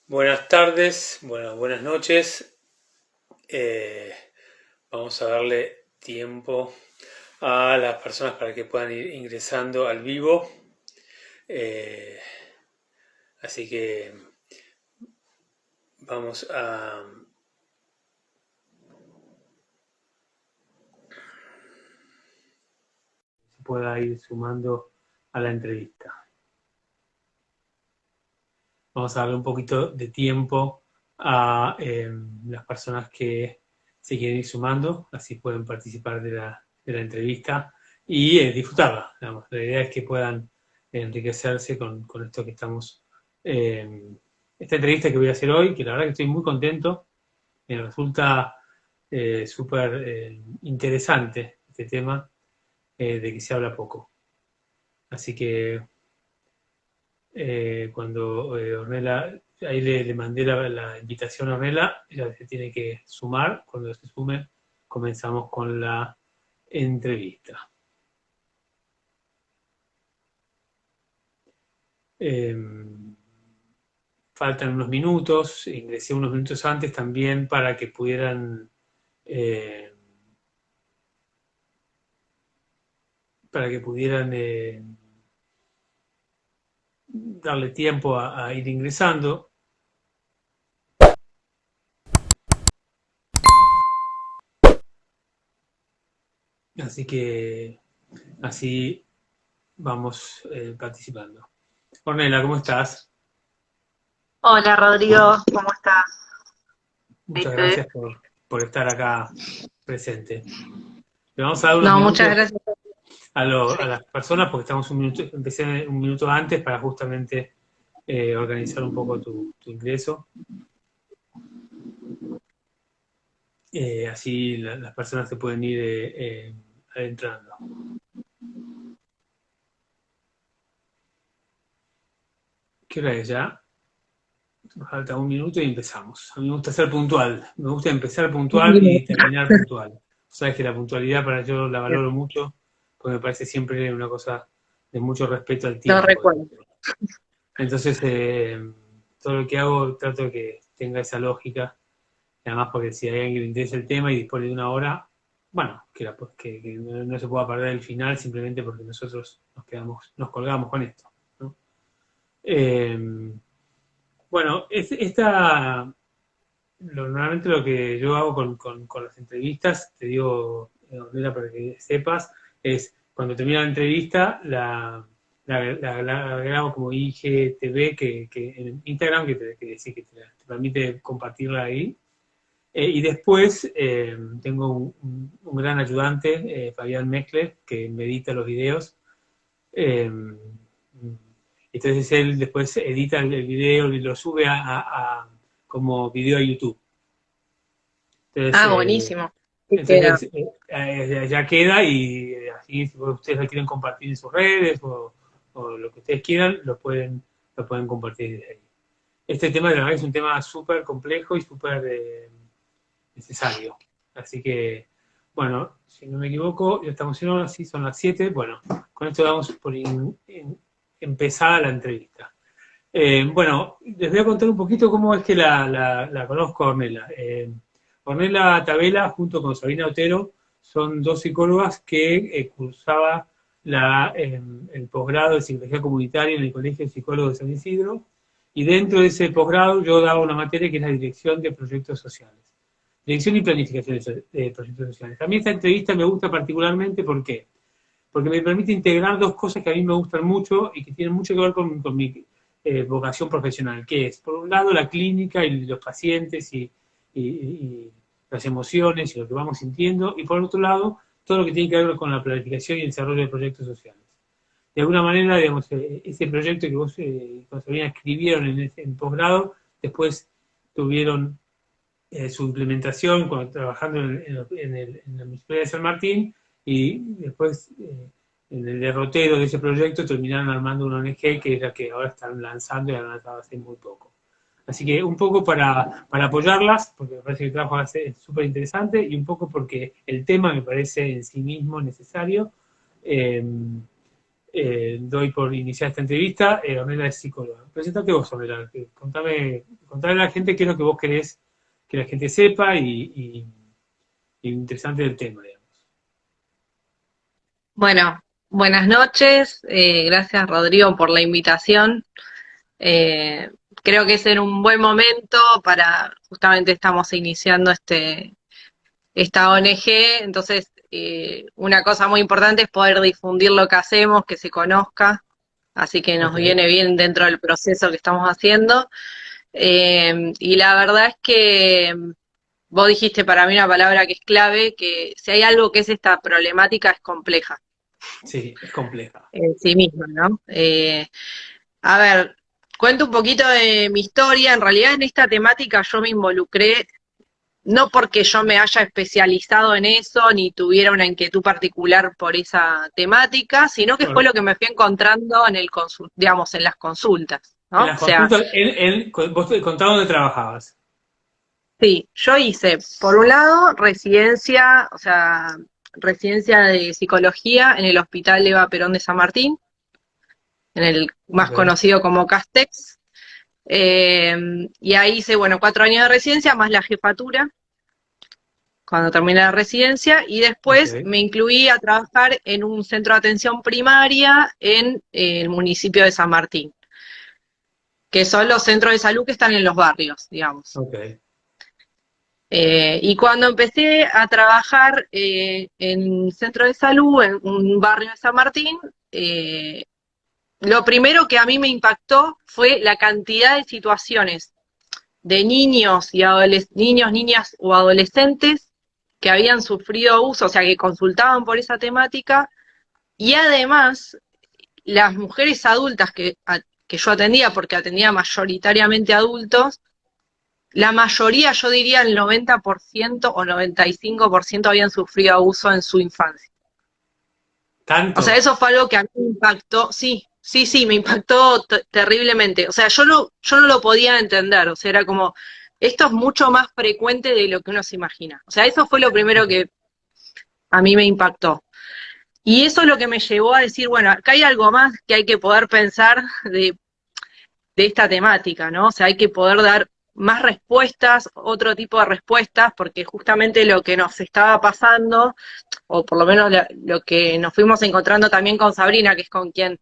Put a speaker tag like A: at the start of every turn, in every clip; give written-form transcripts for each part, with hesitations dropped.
A: Buenas tardes, buenas noches. Eh, Vamos a darle tiempo a las personas para que puedan ir ingresando al vivo. Eh, Así que vamos a se pueda ir sumando a la entrevista. Vamos a darle un poquito de tiempo a las personas que se quieren ir sumando, así pueden participar de la entrevista y disfrutarla. Digamos. La idea es que puedan enriquecerse con esto que estamos, eh, esta entrevista que voy a hacer hoy, que la verdad que estoy muy contento, me resulta súper interesante este tema de que se habla poco. Así que cuando Ornella, ahí le mandé la invitación a Ornella, ella se tiene que sumar, cuando se sume comenzamos con la entrevista. Eh, Faltan unos minutos, ingresé unos minutos antes también para que pudieran eh, para que pudieran darle tiempo a ir ingresando. Así que así vamos participando. Ornella, ¿cómo estás?
B: Hola Rodrigo, ¿cómo estás?
A: Muchas
B: ¿Viste?
A: gracias por estar acá presente. Le vamos a dar unos
B: No, muchas
A: minutos
B: gracias.
A: a las personas porque estamos un minuto, empecé un minuto antes para justamente organizar un poco tu ingreso. Así las personas se pueden ir adentrando. ¿Qué hora es ya? Falta un minuto y empezamos. A mí me gusta ser puntual. Me gusta empezar puntual
B: Dime.
A: y terminar puntual. Sabes que la puntualidad para yo la valoro mucho porque me parece siempre una cosa de mucho respeto al
B: No
A: tiempo.
B: recuerdo.
A: Entonces, todo lo que hago trato de que tenga esa lógica. Y además, porque si hay alguien que le interesa el tema y dispone de una hora, bueno, que no se pueda perder el final simplemente porque nosotros nos colgamos con esto. ¿No? Eh, bueno, normalmente lo que yo hago con las entrevistas, te digo, Ornella, para que sepas, es cuando termina la entrevista, la grabo como IGTV que en Instagram, que te permite compartirla ahí. Y después tengo un gran ayudante, Fabián Mezcler, que me edita los videos. Eh, entonces él después edita el video y lo sube como video a YouTube. Entonces,
B: Ah, buenísimo. Sí, queda.
A: ya queda y así si ustedes lo quieren compartir en sus redes o lo que ustedes quieran, lo pueden compartir desde ahí. Este tema de la verdad es un tema súper complejo y súper necesario. Así que, bueno, si no me equivoco, ya estamos en hora, sí, son las 7. Bueno, con esto damos por empezada la entrevista. Bueno, les voy a contar un poquito cómo es que la conozco a Ornella. Ornella Tabela, junto con Sabina Otero, son dos psicólogas que cursaba el posgrado de Psicología Comunitaria en el Colegio de Psicólogos de San Isidro, y dentro de ese posgrado yo daba una materia que es la Dirección de Proyectos Sociales. Dirección y Planificación de Proyectos Sociales. A mí esta entrevista me gusta particularmente, ¿por qué? Porque me permite integrar dos cosas que a mí me gustan mucho y que tienen mucho que ver con mi vocación profesional, que es, por un lado, la clínica y los pacientes y las emociones y lo que vamos sintiendo, y por otro lado, todo lo que tiene que ver con la planificación y el desarrollo de proyectos sociales. De alguna manera, digamos, ese proyecto que vos con Sabrina escribieron en posgrado, después tuvieron su implementación cuando trabajando en la Municipalidad de San Martín y después en el derrotero de ese proyecto terminaron armando una ONG que es la que ahora están lanzando y han lanzado hace muy poco. Así que un poco para apoyarlas, porque me parece que el trabajo es súper interesante y un poco porque el tema me parece en sí mismo necesario. Eh, Doy por iniciar esta entrevista. Ornella es psicóloga. Presentate vos, Ornella. Contame contarle a la gente qué es lo que vos querés que la gente sepa y interesante del tema, digamos.
B: Bueno, buenas noches. Gracias, Rodrigo, por la invitación. Eh, Creo que es en un buen momento justamente estamos iniciando esta ONG, entonces una cosa muy importante es poder difundir lo que hacemos, que se conozca, así que nos
A: Okay.
B: viene bien dentro del proceso que estamos haciendo. Y la verdad es que vos dijiste para mí una palabra que es clave, que si hay algo que es esta problemática es compleja
A: Sí, es compleja.
B: en sí misma, ¿no? A ver, cuento un poquito de mi historia. En realidad en esta temática yo me involucré no porque yo me haya especializado en eso, ni tuviera una inquietud particular por esa temática, sino que fue
A: Bueno,
B: lo que me fui encontrando digamos, en las consultas,
A: en
B: ¿no? O
A: las
B: sea,
A: consultas, vos te contaba dónde trabajabas.
B: sí, yo hice, por un lado, residencia, o sea, residencia de psicología en el Hospital Eva Perón de San Martín, en el más
A: Okay.
B: conocido como Castex. Y ahí hice, bueno, 4 años de residencia más la jefatura cuando terminé la residencia y después
A: Okay.
B: me incluí a trabajar en un centro de atención primaria en el municipio de San Martín, que son los centros de salud que están en los barrios, digamos.
A: Okay.
B: Y cuando empecé a trabajar en centro de salud, en un barrio de San Martín, lo primero que a mí me impactó fue la cantidad de situaciones de niños y niños, niñas o adolescentes que habían sufrido abuso, o sea, que consultaban por esa temática, y además las mujeres adultas que yo atendía, porque atendía mayoritariamente adultos, la mayoría, yo diría el 90% o 95% habían sufrido abuso en su infancia. O
A: Tanto.
B: sea, eso fue algo que a mí me impactó, sí, sí, sí, me impactó terriblemente. O sea, yo no lo podía entender, o sea, era como, esto es mucho más frecuente de lo que uno se imagina. O sea, eso fue lo primero
A: Okay.
B: que a mí me impactó. Y eso es lo que me llevó a decir, bueno, acá hay algo más que hay que poder pensar de esta temática, ¿no? O sea, hay que poder dar más respuestas, otro tipo de respuestas, porque justamente lo que nos estaba pasando, o por lo menos lo que nos fuimos encontrando también con Sabrina, que es con quien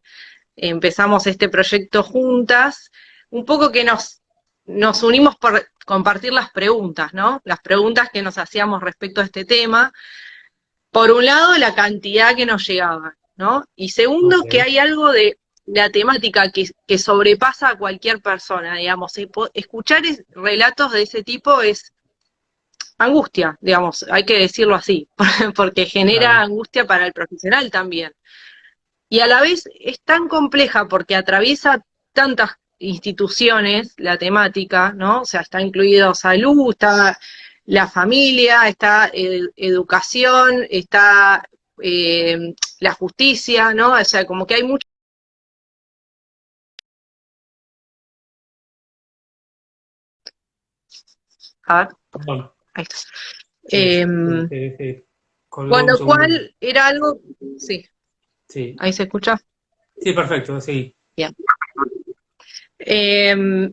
B: empezamos este proyecto juntas, un poco que nos unimos por compartir las preguntas, ¿no? Las preguntas que nos hacíamos respecto a este tema. Por un lado, la cantidad que nos llegaba, ¿no? Y segundo, que
A: Okay.
B: hay algo de la temática que sobrepasa a cualquier persona, digamos. Escuchar relatos de ese tipo es angustia, digamos, hay que decirlo así, porque genera
A: Claro.
B: angustia para el profesional también. Y a la vez es tan compleja porque atraviesa tantas instituciones la temática, ¿no? O sea, está incluido salud, está la familia, está educación, está la justicia, ¿no? O sea, como que hay mucho. A ver,
A: Perdón.
B: ahí está.
A: Sí,
B: Eh,
A: se colgó
B: con
A: un
B: lo
A: segundo.
B: cual era algo, sí,
A: Sí.
B: ahí se escucha.
A: Sí, perfecto, sí.
B: Bien. Eh,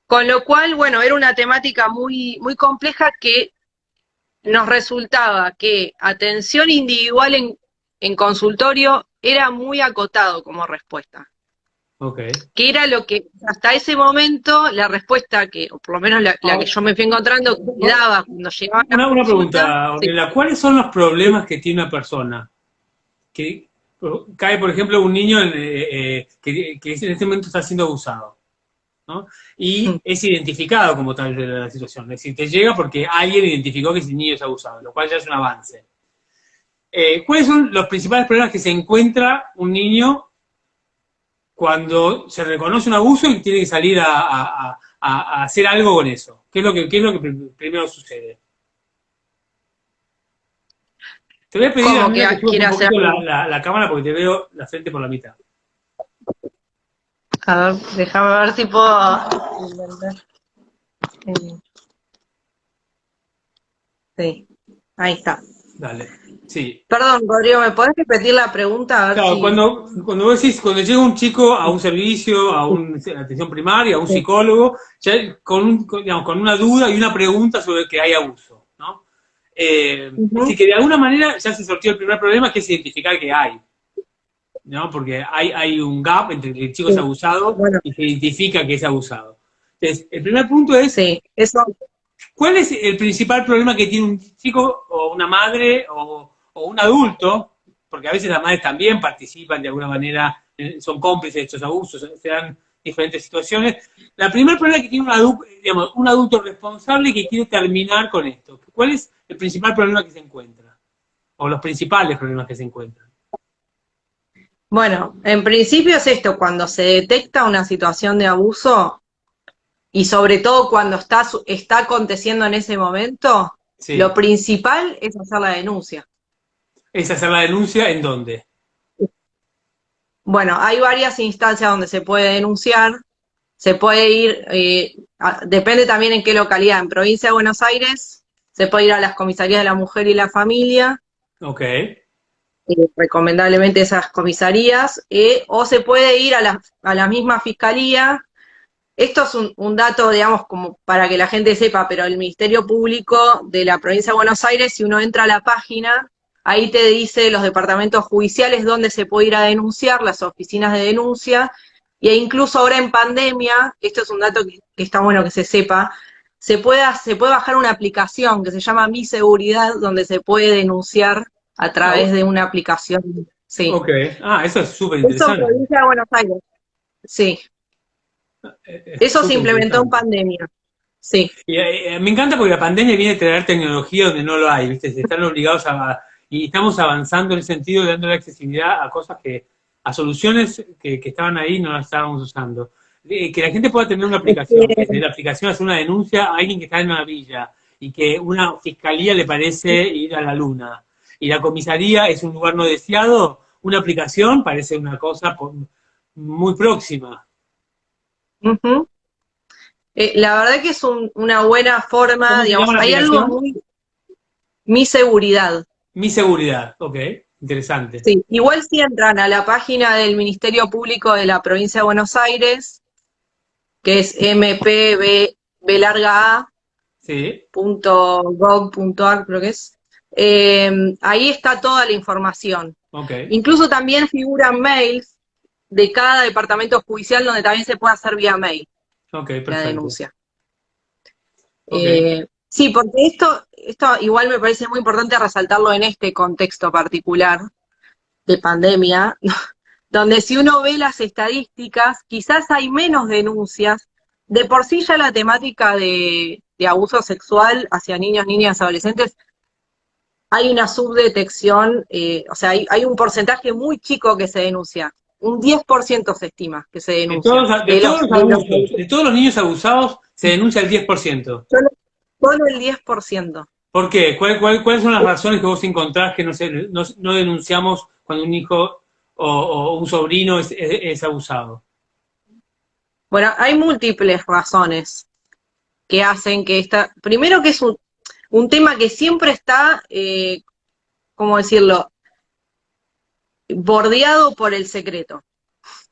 B: con lo cual, bueno, era una temática muy, muy compleja que nos resultaba que atención individual en consultorio era muy acotado como respuesta.
A: Okay.
B: Que era lo que hasta ese momento la respuesta que, o por lo menos la que
A: Ahora,
B: yo me fui encontrando, que me daba cuando llegaban las
A: una
B: consultas,
A: pregunta,
B: sí,
A: Ornella. ¿Cuáles son los problemas que tiene una persona? Que cae, por ejemplo, un niño que en este momento está siendo abusado, ¿no?
B: mm,
A: Y es identificado como tal de la situación. Es decir, te llega porque alguien identificó que ese niño es abusado, lo cual ya es un avance. ¿Cuáles son los principales problemas que se encuentra un niño cuando se reconoce un abuso y tiene que salir a hacer algo con eso? ¿Qué es lo que primero sucede? Te voy a pedir,
B: como que
A: Daniela, que subas
B: quiere
A: un
B: hacer.
A: poquito la cámara porque te veo la frente por la mitad.
B: A ver, déjame ver si puedo entender. Sí, ahí está.
A: Dale, sí.
B: Perdón, Rodrigo, ¿me podés repetir la pregunta? A ver
A: Claro,
B: si...
A: cuando vos decís, cuando llega un chico a un servicio, a una atención primaria, a un
B: Sí.
A: psicólogo, ya digamos, con una duda y una pregunta sobre que hay abuso, ¿no? Es
B: Ujú.
A: decir, que de alguna manera ya se sortió el primer problema, que es identificar que hay, ¿no? Porque hay un gap entre que el chico es
B: Sí.
A: abusado
B: Bueno,
A: y se identifica que es abusado. Entonces, el primer punto es,
B: sí, eso,
A: ¿cuál es el principal problema que tiene un chico o una madre o un adulto? Porque a veces las madres también participan de alguna manera, son cómplices de estos abusos, se dan diferentes situaciones. La primer problema que tiene digamos, un adulto responsable que quiere terminar con esto. ¿Cuál es el principal problema que se encuentra? O los principales problemas que se encuentran.
B: bueno, en principio es esto, cuando se detecta una situación de abuso y sobre todo cuando está aconteciendo en ese momento, lo
A: Sí.
B: principal es hacer la denuncia.
A: ¿Es hacer la denuncia en dónde?
B: Bueno, hay varias instancias donde se puede denunciar, se puede ir, depende también en qué localidad, en Provincia de Buenos Aires, se puede ir a las comisarías de la mujer y la familia,
A: Ok.
B: recomendablemente esas comisarías, o se puede ir a la misma fiscalía. Esto es un dato, digamos, como para que la gente sepa, pero el Ministerio Público de la Provincia de Buenos Aires, si uno entra a la página, ahí te dice los departamentos judiciales donde se puede ir a denunciar, las oficinas de denuncia, e incluso ahora en pandemia, esto es un dato que está bueno que se sepa, se puede bajar una aplicación que se llama Mi Seguridad, donde se puede denunciar a
A: Ah,
B: través de una aplicación. Sí.
A: ok. Ah, eso es súper
B: Eso en
A: interesante.
B: Provincia de Buenos Aires. Sí.
A: Es
B: Eso se
A: súper
B: implementó en
A: interesante.
B: pandemia. Sí.
A: Y, me encanta porque la pandemia viene a traer tecnología donde no lo hay, ¿viste? Se están obligados y estamos avanzando en el sentido de dándole accesibilidad a cosas a soluciones que estaban ahí y no las estábamos usando. Que la gente pueda tener una aplicación, que desde la aplicación hace una denuncia a alguien que está en una villa y que una fiscalía le parece ir a la luna y la comisaría es un lugar no deseado, una aplicación parece una cosa muy próxima.
B: Ujú. La verdad que es una buena forma,
A: ¿Cómo se llama
B: digamos,
A: la
B: hay algo
A: aplicación?
B: muy, mi seguridad.
A: Mi seguridad, ok, interesante.
B: Sí, igual si entran a la página del Ministerio Público de la Provincia de Buenos Aires, que es
A: Sí,
B: mpb.gov.ar, creo que es, ahí está toda la información.
A: ok,
B: Incluso también figuran mails de cada departamento judicial donde también se puede hacer vía mail
A: ok,
B: la
A: perfecto.
B: denuncia.
A: Ok.
B: Sí, porque esto igual me parece muy importante resaltarlo en este contexto particular de pandemia, donde si uno ve las estadísticas, quizás hay menos denuncias. De por sí ya la temática de abuso sexual hacia niños, niñas, adolescentes, hay una subdetección, o sea, hay un porcentaje muy chico que se denuncia. Un 10% se estima que se denuncia.
A: De todos los abusos, de todos los niños abusados, se denuncia el 10%.
B: Solo, solo el 10%.
A: ¿Por qué? ¿Cuáles son las razones que vos encontrás que no denunciamos cuando un hijo o un sobrino es abusado?
B: Bueno, hay múltiples razones que hacen que primero que es un tema que siempre está, ¿cómo decirlo?, bordeado por el secreto.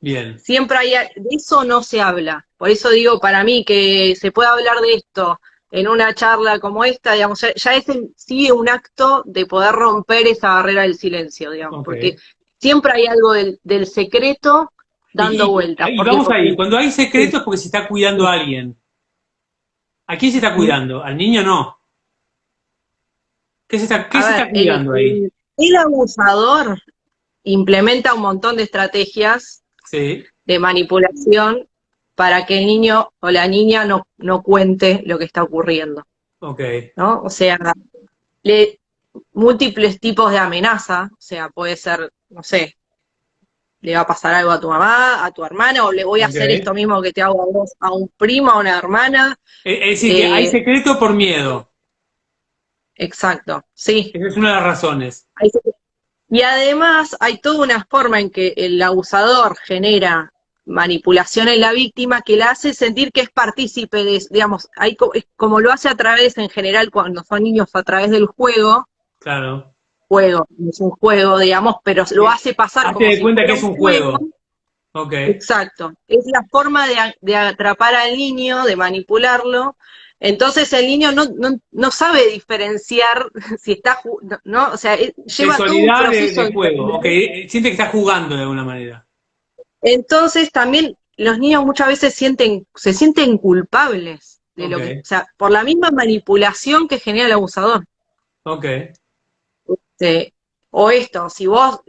A: Bien,
B: Siempre de eso no se habla. Por eso digo, para mí, que se pueda hablar de esto en una charla como esta, digamos, ya es sí un acto de poder romper esa barrera del silencio, digamos,
A: ok.
B: porque siempre hay algo del secreto dando vueltas.
A: Y
B: Porque,
A: vamos ahí, cuando hay secretos es porque se está cuidando a alguien. ¿A quién se está cuidando? Al niño no. ¿Qué
B: a
A: se
B: ver,
A: está cuidando ahí?
B: el abusador implementa un montón de estrategias
A: Sí,
B: de manipulación para que el niño o la niña no cuente lo que está ocurriendo,
A: ok.
B: ¿no? O sea, le, múltiples tipos de amenaza, o sea, puede ser, no sé, le va a pasar algo a tu mamá, a tu hermana, o le voy a
A: Ok.
B: hacer esto mismo que te hago a vos, a un primo, a una hermana.
A: Es decir, que hay
B: Eh,
A: secreto por miedo.
B: exacto, sí.
A: Esa es una de las razones.
B: Y además hay toda una forma en que el abusador genera manipulación en la víctima que la hace sentir que es partícipe de, digamos, como lo hace a través, en general, cuando son niños, a través del juego,
A: Claro.
B: es un juego, digamos, pero lo hace pasar
A: Hazte
B: como
A: de
B: si
A: cuenta
B: fuera
A: que es
B: un
A: un
B: juego.
A: juego. Ok.
B: Exacto. Es la forma de atrapar al niño, de manipularlo. Entonces el niño no sabe diferenciar si está, ¿no? O sea, lleva todo un
A: Sexualidad
B: proceso
A: de
B: de
A: juego. Ok.
B: entender.
A: Siente que está jugando de alguna manera.
B: Entonces también los niños muchas veces se sienten culpables de
A: Ok.
B: lo que, o sea, por la misma manipulación que genera el abusador.
A: Ok.
B: Este, o esto, si vos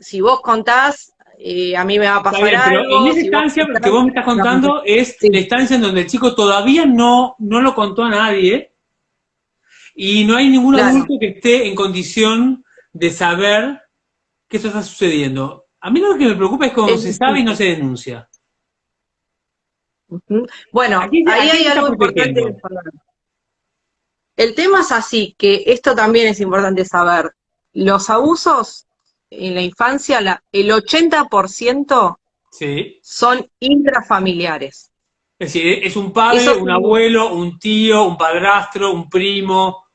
B: contás, a mí me va a
A: Está
B: pasar
A: bien, pero en
B: algo,
A: esa
B: si vos
A: instancia que
B: contás,
A: vos me estás contando es la
B: sí,
A: instancia en donde el chico todavía no lo contó a nadie y no hay ningún
B: claro.
A: adulto que esté en condición de saber que eso está sucediendo. A mí lo que me preocupa es cuando
B: Es
A: se sabe y no
B: difícil.
A: se denuncia.
B: Ujú. Bueno,
A: ¿A
B: ahí
A: quién
B: hay
A: se está
B: algo importante de
A: protegiendo?
B: saber. El tema es así, que esto también es importante saber. Los abusos en la infancia, el 80%
A: Sí.
B: son intrafamiliares.
A: Es decir, es un padre,
B: Eso
A: un abuelo, un tío, un padrastro, un primo,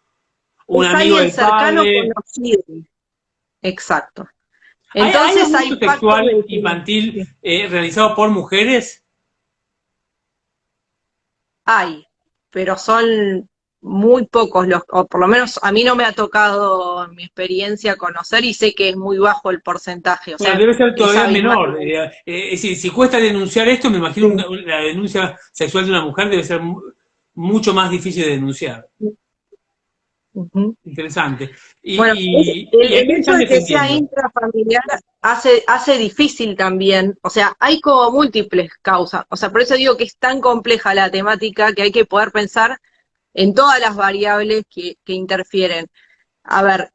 A: un
B: es
A: amigo
B: alguien
A: del
B: cercano
A: padre.
B: conocido. Exacto.
A: ¿Hay
B: Entonces hay
A: abuso
B: pactos
A: sexual
B: de
A: infantil
B: sí,
A: realizado por mujeres?
B: hay, pero son muy pocos o por lo menos a mí no me ha tocado en mi experiencia conocer y sé que es muy bajo el porcentaje, o
A: Bueno,
B: sea,
A: debe ser
B: es
A: todavía
B: abismal.
A: menor. Es decir, si cuesta denunciar esto, me imagino
B: Sí.
A: la denuncia sexual de una mujer debe ser mucho más difícil de denunciar.
B: Ujú.
A: Interesante.
B: Bueno,
A: ¿Y a
B: el
A: quién
B: hecho
A: están
B: de que sea
A: defendiendo?
B: intrafamiliar hace difícil también, o sea, hay como múltiples causas, o sea, por eso digo que es tan compleja la temática que hay que poder pensar en todas las variables que interfieren. A ver,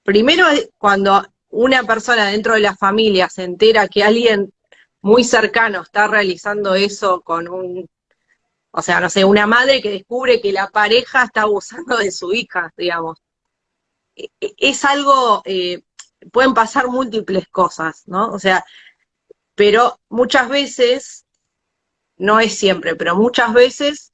B: primero cuando una persona dentro de la familia se entera que alguien muy cercano está realizando eso con o sea, no sé, una madre que descubre que la pareja está abusando de su hija, digamos. Es algo, pueden pasar múltiples cosas, ¿no? O sea, pero muchas veces, no es siempre, pero muchas veces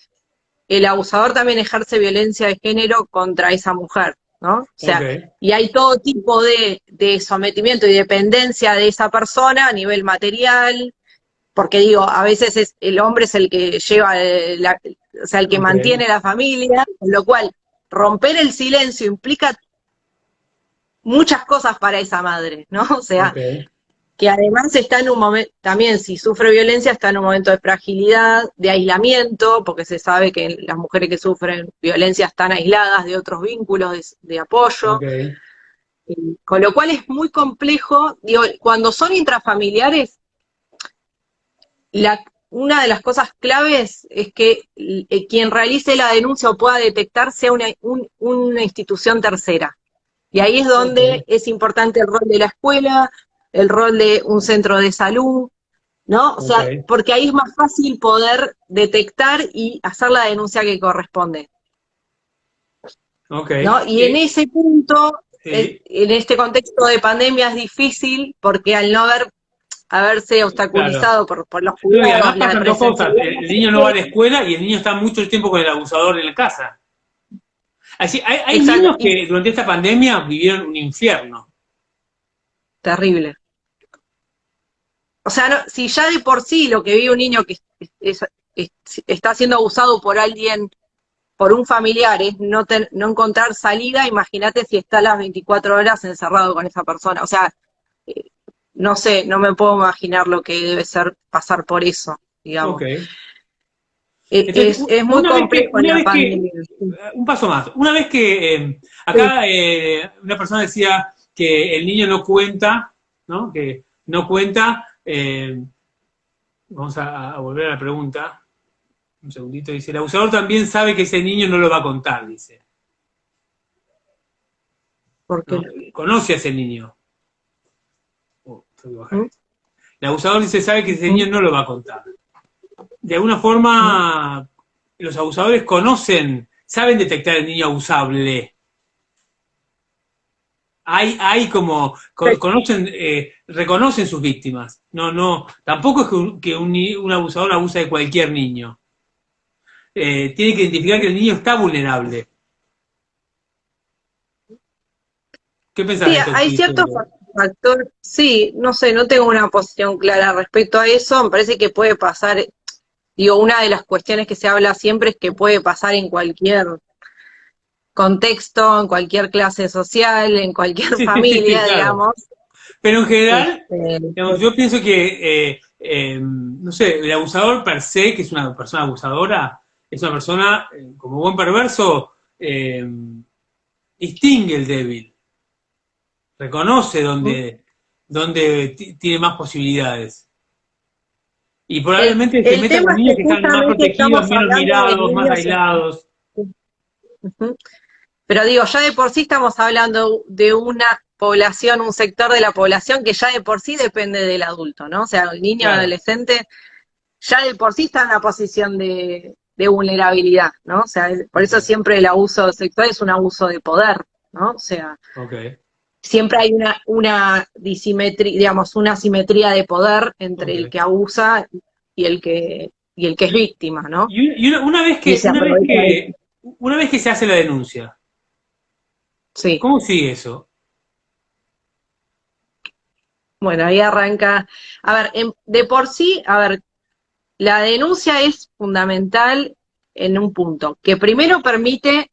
B: el abusador también ejerce violencia de género contra esa mujer, ¿no? O
A: Ok,
B: sea, y hay todo tipo de sometimiento y dependencia de esa persona a nivel material, porque digo, a veces el hombre es el que lleva, o sea, el que
A: ok,
B: mantiene la familia, con lo cual romper el silencio implica muchas cosas para esa madre, ¿no? O sea,
A: ok,
B: que además está en un momento, también si sufre violencia, está en un momento de fragilidad, de aislamiento, porque se sabe que las mujeres que sufren violencia están aisladas de otros vínculos de apoyo,
A: ok.
B: con lo cual es muy complejo, digo, cuando son intrafamiliares, una de las cosas claves es que quien realice la denuncia o pueda detectar sea una institución tercera. Y ahí es
A: Ok,
B: donde es importante el rol de la escuela, el rol de un centro de salud, ¿no? O
A: ok,
B: sea, porque ahí es más fácil poder detectar y hacer la denuncia que corresponde,
A: ok.
B: ¿no? Y en ese punto,
A: Sí,
B: en este contexto de pandemia es difícil porque al no haberse
A: claro.
B: obstaculizado por los
A: No, y
B: cuidados,
A: además
B: la
A: pasan dos cosas.
B: presencialidad en
A: El
B: las
A: niño no va a la
B: escuelas,
A: escuela y el niño está mucho tiempo con el abusador en la casa. Así, hay
B: exacto,
A: niños
B: y
A: que durante esta pandemia vivieron un infierno.
B: terrible. O sea, si ya de por sí lo que vive un niño que es, está siendo abusado por alguien, por un familiar, es no encontrar salida, imagínate si está las 24 horas encerrado con esa persona. O sea, eh, no sé, no me puedo imaginar lo que debe ser pasar por eso,
A: Ok.
B: digamos.
A: Entonces,
B: Es muy complejo en
A: una
B: la
A: vez que,
B: pandemia. Sí.
A: un paso más, una vez que
B: Sí.
A: acá una persona decía que el niño no cuenta, ¿no? Que no cuenta, vamos a volver a la pregunta, un segundito, dice, el abusador también sabe que ese niño no lo va a contar, dice,
B: Porque,
A: ¿no? Conoce a ese niño. Tengo que bajar
B: ¿Mm?
A: esto. El abusador dice, sabe que ese
B: ¿Mm?
A: niño no lo va a contar. De alguna
B: ¿Mm?
A: forma, los abusadores conocen, saben detectar el niño abusable. Hay como, conocen, reconocen sus víctimas. Tampoco es que un abusador abusa de cualquier niño. Tiene que identificar que el niño está vulnerable. ¿Qué pensás
B: Sí,
A: de esto que
B: hay
A: estoy
B: ciertos
A: diciendo?
B: factores, sí, no sé, no tengo una posición clara respecto a eso, me parece que puede pasar, digo, una de las cuestiones que se habla siempre es que puede pasar en cualquier contexto, en cualquier clase social, en cualquier
A: Sí, sí, sí,
B: familia,
A: claro.
B: digamos.
A: Pero en general,
B: Este,
A: digamos, yo pienso que, no sé, el abusador per se, que es una persona abusadora, es una persona, como buen perverso, distingue el débil, reconoce dónde tiene más posibilidades. Y probablemente se
B: el
A: meta
B: tema
A: con
B: es
A: niños
B: que
A: que están más
B: justamente
A: protegidos,
B: estamos
A: menos
B: hablando de
A: mirados, más
B: niños.
A: aislados.
B: Ujú. Pero digo, ya de por sí estamos hablando de una población, un sector de la población que ya de por sí depende del adulto, ¿no? O sea, el niño o
A: Claro,
B: adolescente ya de por sí está en una posición de vulnerabilidad, ¿no? O sea, por
A: ok,
B: eso siempre el abuso sexual es un abuso de poder, ¿no? O sea,
A: ok,
B: siempre hay una disimetría, digamos, una simetría de poder entre el
A: ok.
B: que abusa y el que es
A: Y,
B: víctima, ¿no?
A: una vez
B: Y
A: que,
B: se aprovecha de eso.
A: una vez que se hace la denuncia,
B: Sí.
A: ¿cómo sigue eso?
B: Bueno, ahí arranca. A ver, de por sí, a ver, la denuncia es fundamental en un punto, que primero permite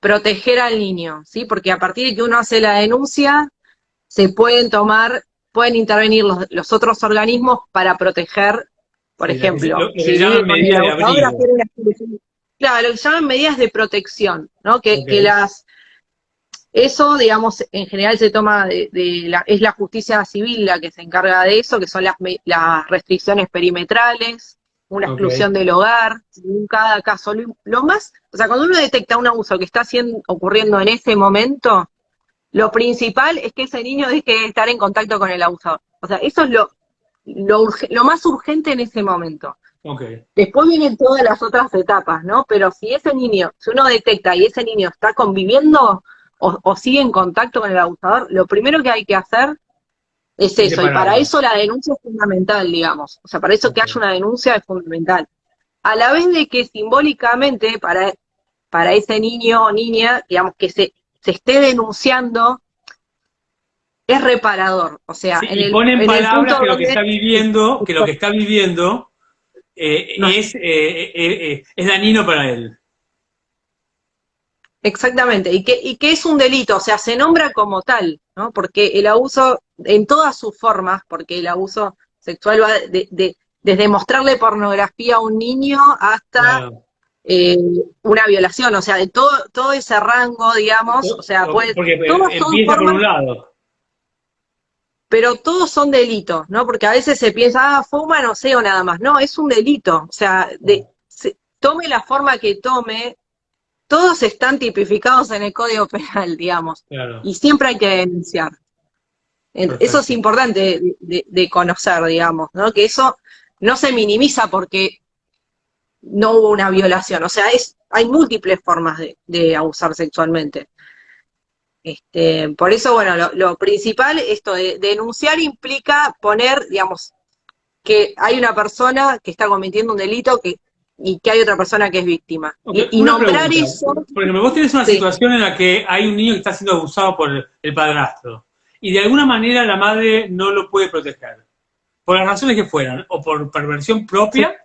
B: proteger al niño, ¿sí? Porque a partir de que uno hace la denuncia, se pueden intervenir los otros organismos para proteger, por
A: Sí,
B: ejemplo,
A: lo que
B: si
A: se
B: vive
A: llaman
B: con el
A: medidas de
B: abusador,
A: abrigo.
B: hacer una solución. Claro, lo que se llaman medidas de protección, ¿no?
A: Ok,
B: Eso, digamos, en general se toma es la justicia civil la que se encarga de eso, que son las restricciones perimetrales, una
A: ok.
B: exclusión del hogar, en cada caso. Lo más, o sea, cuando uno detecta un abuso que está ocurriendo en ese momento, lo principal es que ese niño deje de estar en contacto con el abusador. O sea, eso es lo más urgente en ese momento.
A: Ok.
B: Después vienen todas las otras etapas, ¿no? Pero si uno detecta y ese niño está conviviendo o sigue en contacto con el abusador, lo primero que hay que hacer es
A: Es
B: eso. Y para
A: separarlo.
B: eso la denuncia es fundamental, digamos. O sea, para eso que
A: Ok.
B: haya una denuncia es fundamental. A la vez de que simbólicamente para ese niño o niña, digamos, que se esté denunciando, es reparador. O sea,
A: Sí, y pone en
B: en el
A: palabras
B: punto
A: que lo que
B: donde
A: está viviendo, que lo que está viviendo
B: no es
A: es dañino para él.
B: exactamente, y que es un delito, o sea, se nombra como tal, ¿no? Porque el abuso, en todas sus formas, porque el abuso sexual va desde mostrarle pornografía a un niño hasta
A: Claro.
B: eh, una violación, o sea, de todo ese rango, digamos, o sea,
A: Porque
B: todos son
A: empieza por
B: formas,
A: un lado.
B: pero todos son delitos, ¿no? Porque a veces se piensa, fue un manoseo nada más, no, es un delito, o sea, tome la forma que tome, todos están tipificados en el Código Penal, digamos,
A: Claro,
B: y siempre hay que denunciar. Eso es
A: perfecto.
B: importante de conocer, digamos, ¿no? Que eso no se minimiza porque no hubo una violación, o sea, hay múltiples formas de abusar sexualmente. Por eso, bueno, lo principal, esto de denunciar implica poner, digamos, que hay una persona que está cometiendo un delito y que hay otra persona que es víctima.
A: Ok,
B: Y
A: una
B: nombrar
A: pregunta.
B: eso,
A: Por ejemplo, vos tenés una
B: sí,
A: situación en la que hay un niño que está siendo abusado por el padrastro y de alguna manera la madre no lo puede proteger, por las razones que fueran, o por perversión
B: sí.
A: propia,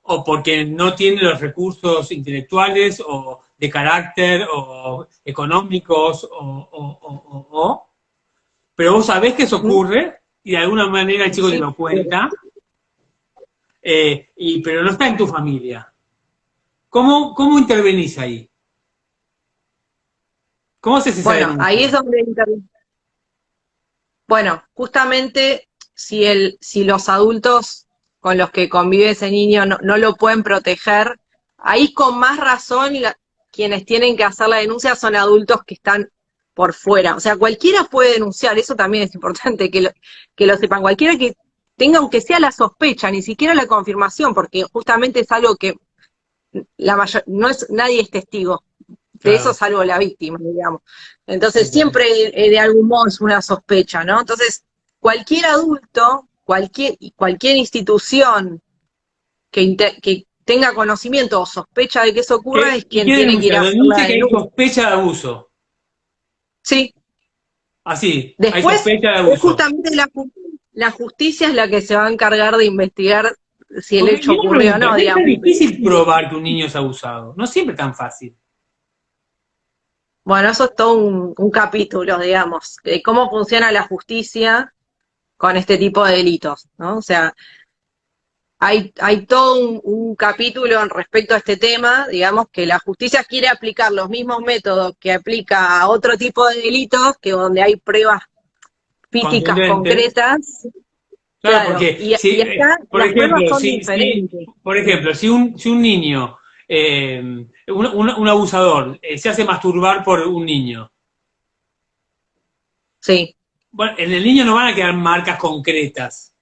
A: o porque no tiene los recursos intelectuales o de carácter o económicos pero vos sabés que eso ocurre y de alguna manera el chico te
B: Sí,
A: lo cuenta, pero no está en tu familia. ¿Cómo intervenís ahí? ¿Cómo haces esa
B: bueno, ahí es
A: denuncia?
B: donde bueno, justamente si los adultos con los que convive ese niño no lo pueden proteger, ahí con más razón quienes tienen que hacer la denuncia son adultos que están por fuera. O sea, cualquiera puede denunciar, eso también es importante que lo sepan. Cualquiera que tenga, aunque sea la sospecha, ni siquiera la confirmación, porque justamente es algo que no es, nadie es testigo de eso
A: Claro,
B: salvo la víctima, digamos. Entonces
A: ok.
B: siempre de algún modo es una sospecha, ¿no? Entonces, cualquier adulto, cualquier institución que tenga conocimiento o sospecha de que eso ocurra es
A: ¿Y
B: quien
A: qué
B: tiene que ir
A: denuncia?
B: a hacer la
A: Denuncia que hay
B: denuncia.
A: sospecha de abuso.
B: Sí,
A: Así, hay
B: Después,
A: sospecha de
B: es
A: abuso.
B: justamente la justicia es la que se va a encargar de investigar si el
A: Porque,
B: hecho
A: y una
B: ocurrió o
A: pregunta,
B: no,
A: ¿no es tan
B: digamos.
A: difícil probar que un niño es abusado? No siempre es tan fácil.
B: Bueno, eso es todo un capítulo, digamos, de cómo funciona la justicia con este tipo de delitos, ¿no? O sea, hay todo un capítulo en respecto a este tema, digamos, que la justicia quiere aplicar los mismos métodos que aplica a otro tipo de delitos, que donde hay pruebas físicas
A: Contundente.
B: concretas,
A: Claro,
B: claro,
A: porque
B: y acá
A: por
B: las pruebas
A: ejemplo,
B: son diferentes.
A: por ejemplo, si un niño, un abusador, se hace masturbar por un niño,
B: Sí.
A: bueno, en el niño no van a quedar marcas concretas.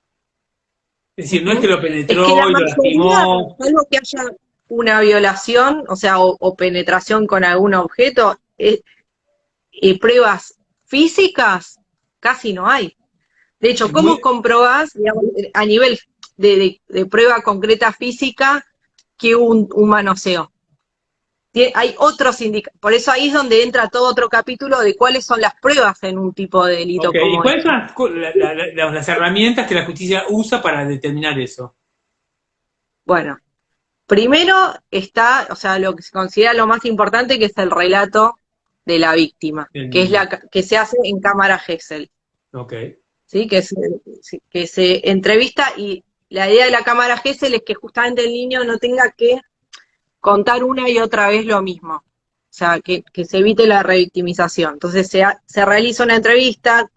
A: Es decir, no es que
B: Ujú.
A: lo
B: Es que la
A: penetró y lo
B: mayoría,
A: lastimó.
B: salvo que haya una violación, o sea, o penetración con algún objeto, pruebas físicas casi no hay. De hecho,
A: Es
B: ¿cómo
A: muy,
B: comprobás, digamos, a nivel de prueba concreta física que un manoseo? Hay otros indicadores, por eso ahí es donde entra todo otro capítulo de cuáles son las pruebas en un tipo de delito
A: ok, ¿y
B: como
A: cuáles son
B: este.
A: las herramientas que la justicia usa para determinar eso?
B: Bueno, primero está, o sea, lo que se considera lo más importante, que es el relato de la víctima,
A: Del
B: que es
A: niño.
B: que se hace en cámara Gesell,
A: Ok.
B: ¿sí? Que se entrevista, y la idea de la cámara Gesell es que justamente el niño no tenga que contar una y otra vez lo mismo. O sea, que se evite la revictimización. Entonces se realiza una entrevista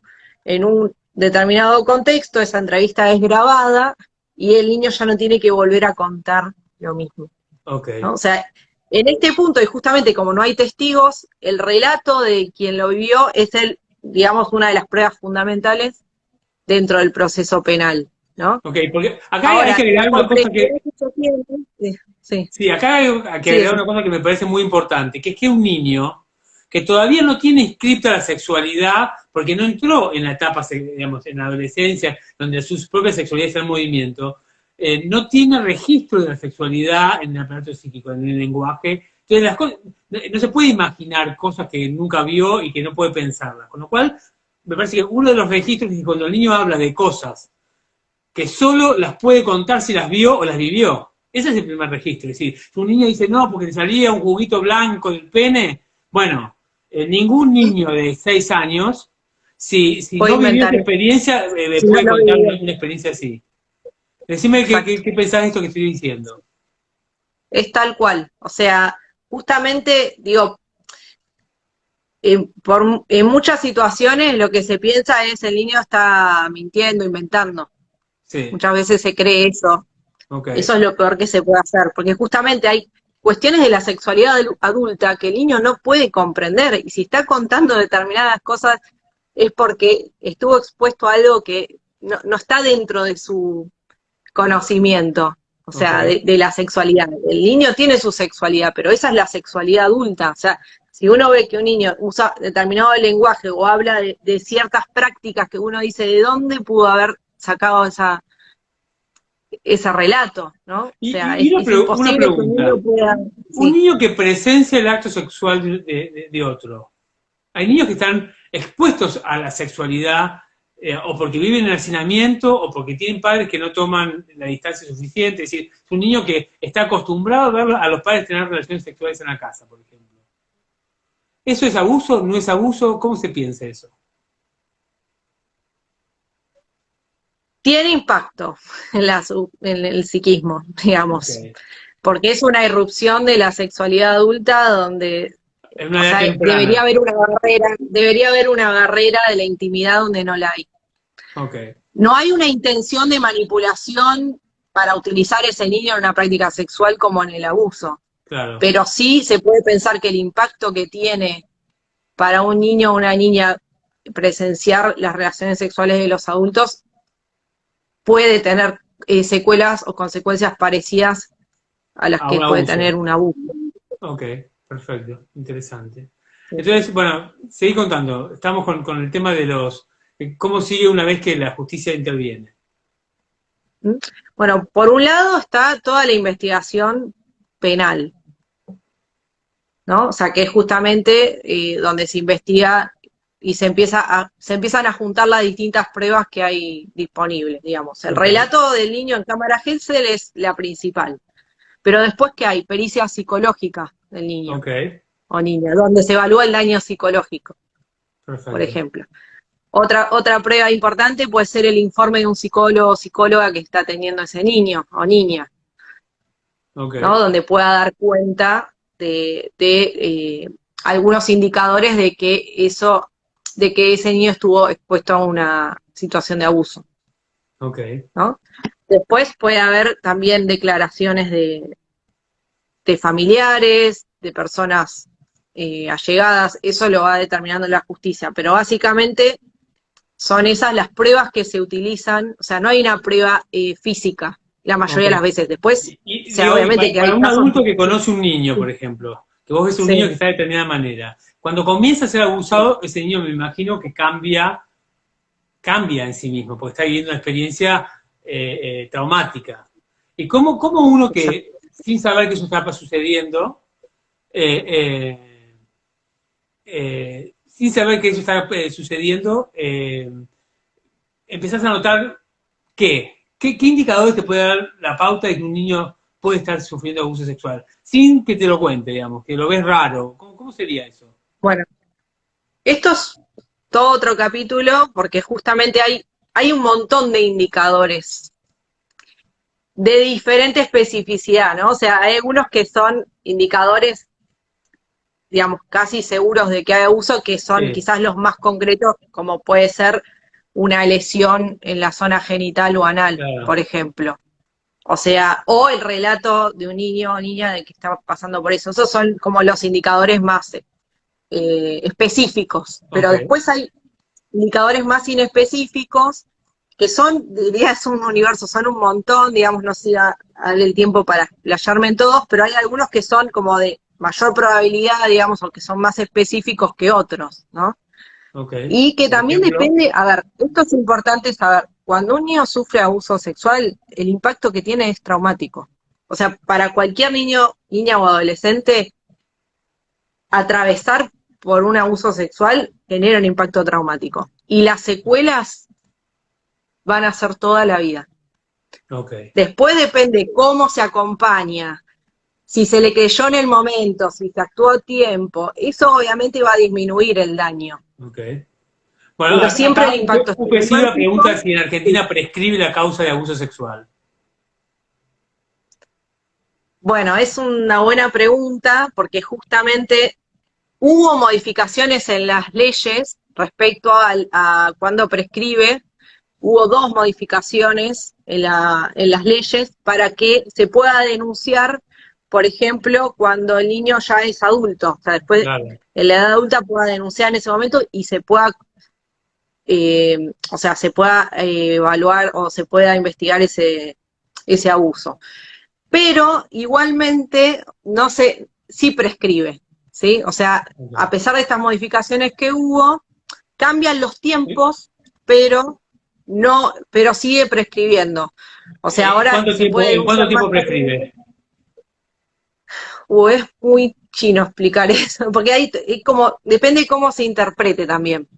B: en un determinado contexto, esa entrevista es grabada y el niño ya no tiene que volver a contar lo mismo,
A: Ok.
B: ¿no? O sea, en este punto, y justamente como no hay testigos, el relato de quien lo vivió es digamos, una de las pruebas fundamentales dentro del proceso penal, ¿no?
A: Ok, porque acá hay que
B: Ahora, la
A: agregar una cosa
B: complejidad
A: que,
B: que eso tiene, sí,
A: sí, acá hay que
B: sí,
A: agregar una cosa que me parece muy importante, que es que un niño que todavía no tiene inscripta la sexualidad, porque no entró en la etapa, digamos, en la adolescencia, donde su propia sexualidad está en movimiento, no tiene registro de la sexualidad en el aparato psíquico, en el lenguaje. Entonces, no se puede imaginar cosas que nunca vio y que no puede pensarlas. Con lo cual, me parece que uno de los registros es que cuando el niño habla de cosas que solo las puede contar si las vio o las vivió. Ese es el primer registro. Es decir, si un niño dice no porque le salía un juguito blanco del pene, bueno, ningún niño de 6 años, si
B: puedo
A: no vivió esa
B: inventar,
A: experiencia,
B: si no
A: puede
B: lo
A: contar
B: vivió.
A: una experiencia así. Decime
B: Exacto.
A: qué pensás de esto que estoy diciendo.
B: Es tal cual. O sea, justamente, digo, en muchas situaciones lo que se piensa es el niño está mintiendo, inventando.
A: Sí,
B: Muchas veces se cree eso.
A: ok.
B: Eso es lo peor que se puede hacer, porque justamente hay cuestiones de la sexualidad adulta que el niño no puede comprender, y si está contando determinadas cosas es porque estuvo expuesto a algo que no está dentro de su conocimiento, o
A: Ok.
B: sea, de la sexualidad. El niño tiene su sexualidad, pero esa es la sexualidad adulta. O sea, si uno ve que un niño usa determinado lenguaje o habla de ciertas prácticas que uno dice, ¿de dónde pudo haber sacado ese relato? ¿No? O sea,
A: Y
B: es
A: una
B: imposible que un niño
A: pregunta.
B: pueda...
A: Un
B: Sí.
A: niño que presencia el acto sexual de otro, hay niños que están expuestos a la sexualidad o porque viven en hacinamiento o porque tienen padres que no toman la distancia suficiente. Es decir, es un niño que está acostumbrado a ver a los padres tener relaciones sexuales en la casa, por ejemplo. ¿Eso es abuso? ¿No es abuso? ¿Cómo se piensa eso?
B: Tiene impacto en el psiquismo,
A: Ok.
B: digamos, porque es una irrupción de la sexualidad adulta donde,
A: En
B: o
A: una edad
B: sea,
A: temprana.
B: debería haber una barrera de la intimidad donde no la hay.
A: Ok,
B: No hay una intención de manipulación para utilizar ese niño en una práctica sexual como en el abuso,
A: claro.
B: pero sí se puede pensar que el impacto que tiene para un niño o una niña presenciar las relaciones sexuales de los adultos puede tener secuelas o consecuencias parecidas a las
A: A
B: que
A: un
B: puede tener
A: abuso.
B: un abuso.
A: Ok, perfecto, interesante.
B: Sí.
A: Entonces, bueno, seguí contando. Estamos con el tema de cómo sigue una vez que la justicia interviene.
B: ¿Mm? Bueno, por un lado está toda la investigación penal, ¿no? O sea, que es justamente donde se investiga y se empiezan a juntar las distintas pruebas que hay disponibles, digamos. El relato del niño en cámara Gesell es la principal. Pero después, ¿qué hay? Pericia psicológica del niño o niña, donde se evalúa el daño psicológico, por ejemplo. Otra prueba importante puede ser el informe de un psicólogo o psicóloga que está teniendo ese niño o niña, ¿no? Donde pueda dar cuenta de algunos indicadores de que ese niño estuvo expuesto a una situación de abuso. ¿No? Después puede haber también declaraciones de familiares, de personas allegadas, eso lo va determinando la justicia, pero básicamente son esas las pruebas que se utilizan, o sea, no hay una prueba física la mayoría de las veces. Después,
A: obviamente que hay un adulto que conoce un niño, por ejemplo, que vos ves un niño que está de determinada manera, cuando comienza a ser abusado, ese niño me imagino que cambia en sí mismo, porque está viviendo una experiencia traumática. ¿Y cómo uno que, sin saber que eso está sucediendo, sin saber que eso está sucediendo, empezás a notar ¿qué indicadores te puede dar la pauta de que un niño puede estar sufriendo abuso sexual? Sin que te lo cuente, digamos, que lo ves raro. ¿Cómo sería eso?
B: Bueno, esto es todo otro capítulo, porque justamente hay un montón de indicadores de diferente especificidad, ¿no? O sea, hay algunos que son indicadores, digamos, casi seguros de que hay abuso, que son quizás los más concretos, como puede ser una lesión en la zona genital o anal, por ejemplo. O sea, o el relato de un niño o niña de que está pasando por eso. Esos son como los indicadores más específicos. Pero después hay indicadores más inespecíficos que son, diría, es un universo, son un montón, digamos, no sé, darle el tiempo para explayarme en todos, pero hay algunos que son como de mayor probabilidad, digamos, o que son más específicos que otros, ¿no? Y que también depende, a ver, esto es importante saber, cuando un niño sufre abuso sexual, el impacto que tiene es traumático. O sea, para cualquier niño, niña o adolescente, atravesar por un abuso sexual genera un impacto traumático. Y las secuelas van a ser toda la vida. Después depende cómo se acompaña, si se le creyó en el momento, si se actuó a tiempo, eso obviamente va a disminuir el daño.
A: Bueno,
B: pero siempre el impacto.
A: Una pregunta si en Argentina prescribe la causa de abuso sexual.
B: Bueno, es una buena pregunta, porque justamente hubo modificaciones en las leyes respecto a cuando prescribe. Hubo 2 modificaciones en las leyes para que se pueda denunciar, por ejemplo, cuando el niño ya es adulto, o sea, después en la edad adulta pueda denunciar en ese momento y se pueda, se pueda evaluar o se pueda investigar ese abuso. Pero igualmente, no sé, sí prescribe, ¿sí? O sea, a pesar de estas modificaciones que hubo, cambian los tiempos, pero sigue prescribiendo. O sea, ahora
A: ¿En cuánto tiempo prescribe?
B: Es muy chino explicar eso, porque depende de cómo se interprete también.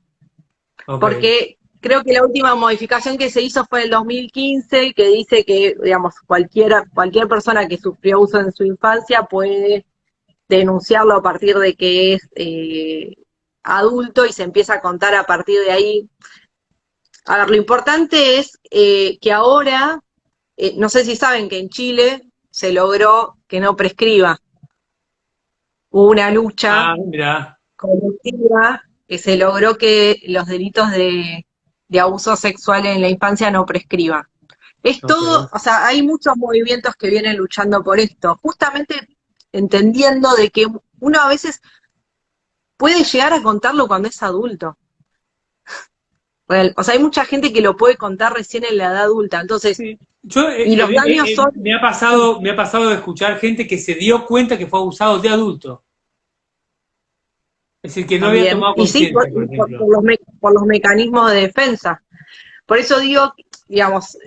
B: Porque creo que la última modificación que se hizo fue en el 2015, que dice que, digamos, cualquier persona que sufrió abuso en su infancia puede denunciarlo a partir de que es adulto y se empieza a contar a partir de ahí. A ver, lo importante es que ahora, no sé si saben que en Chile se logró que no prescriba. Hubo una lucha colectiva que se logró que los delitos de abuso sexual en la infancia no prescriban. Es todo, o sea, hay muchos movimientos que vienen luchando por esto, justamente entendiendo de que uno a veces puede llegar a contarlo cuando es adulto. O sea, hay mucha gente que lo puede contar recién en la edad adulta, entonces, y los daños son...
A: Me ha pasado de escuchar gente que se dio cuenta que fue abusado de adulto. Es decir, que no había tomado conciencia, por ejemplo.
B: Por los mecanismos de defensa. Por eso digo, digamos,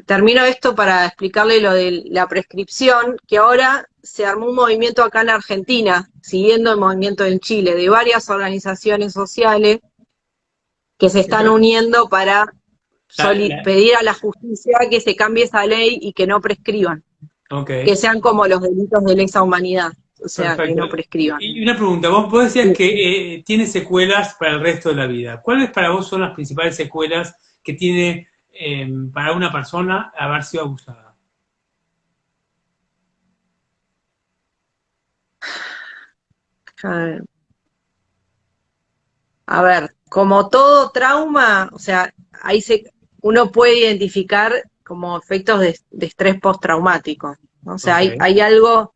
B: termino esto para explicarle lo de la prescripción, que ahora se armó un movimiento acá en Argentina, siguiendo el movimiento en Chile, de varias organizaciones sociales, que se están uniendo para pedir a la justicia que se cambie esa ley y que no prescriban.
A: Okay.
B: Que sean como los delitos de lesa humanidad, o sea,
A: Perfecto.
B: que no prescriban.
A: Y una pregunta, vos decías que tiene secuelas para el resto de la vida. ¿Cuáles para vos son las principales secuelas que tiene para una persona haber sido abusada?
B: A ver, como todo trauma, o sea, uno puede identificar como efectos de estrés postraumático, ¿no? O sea, hay algo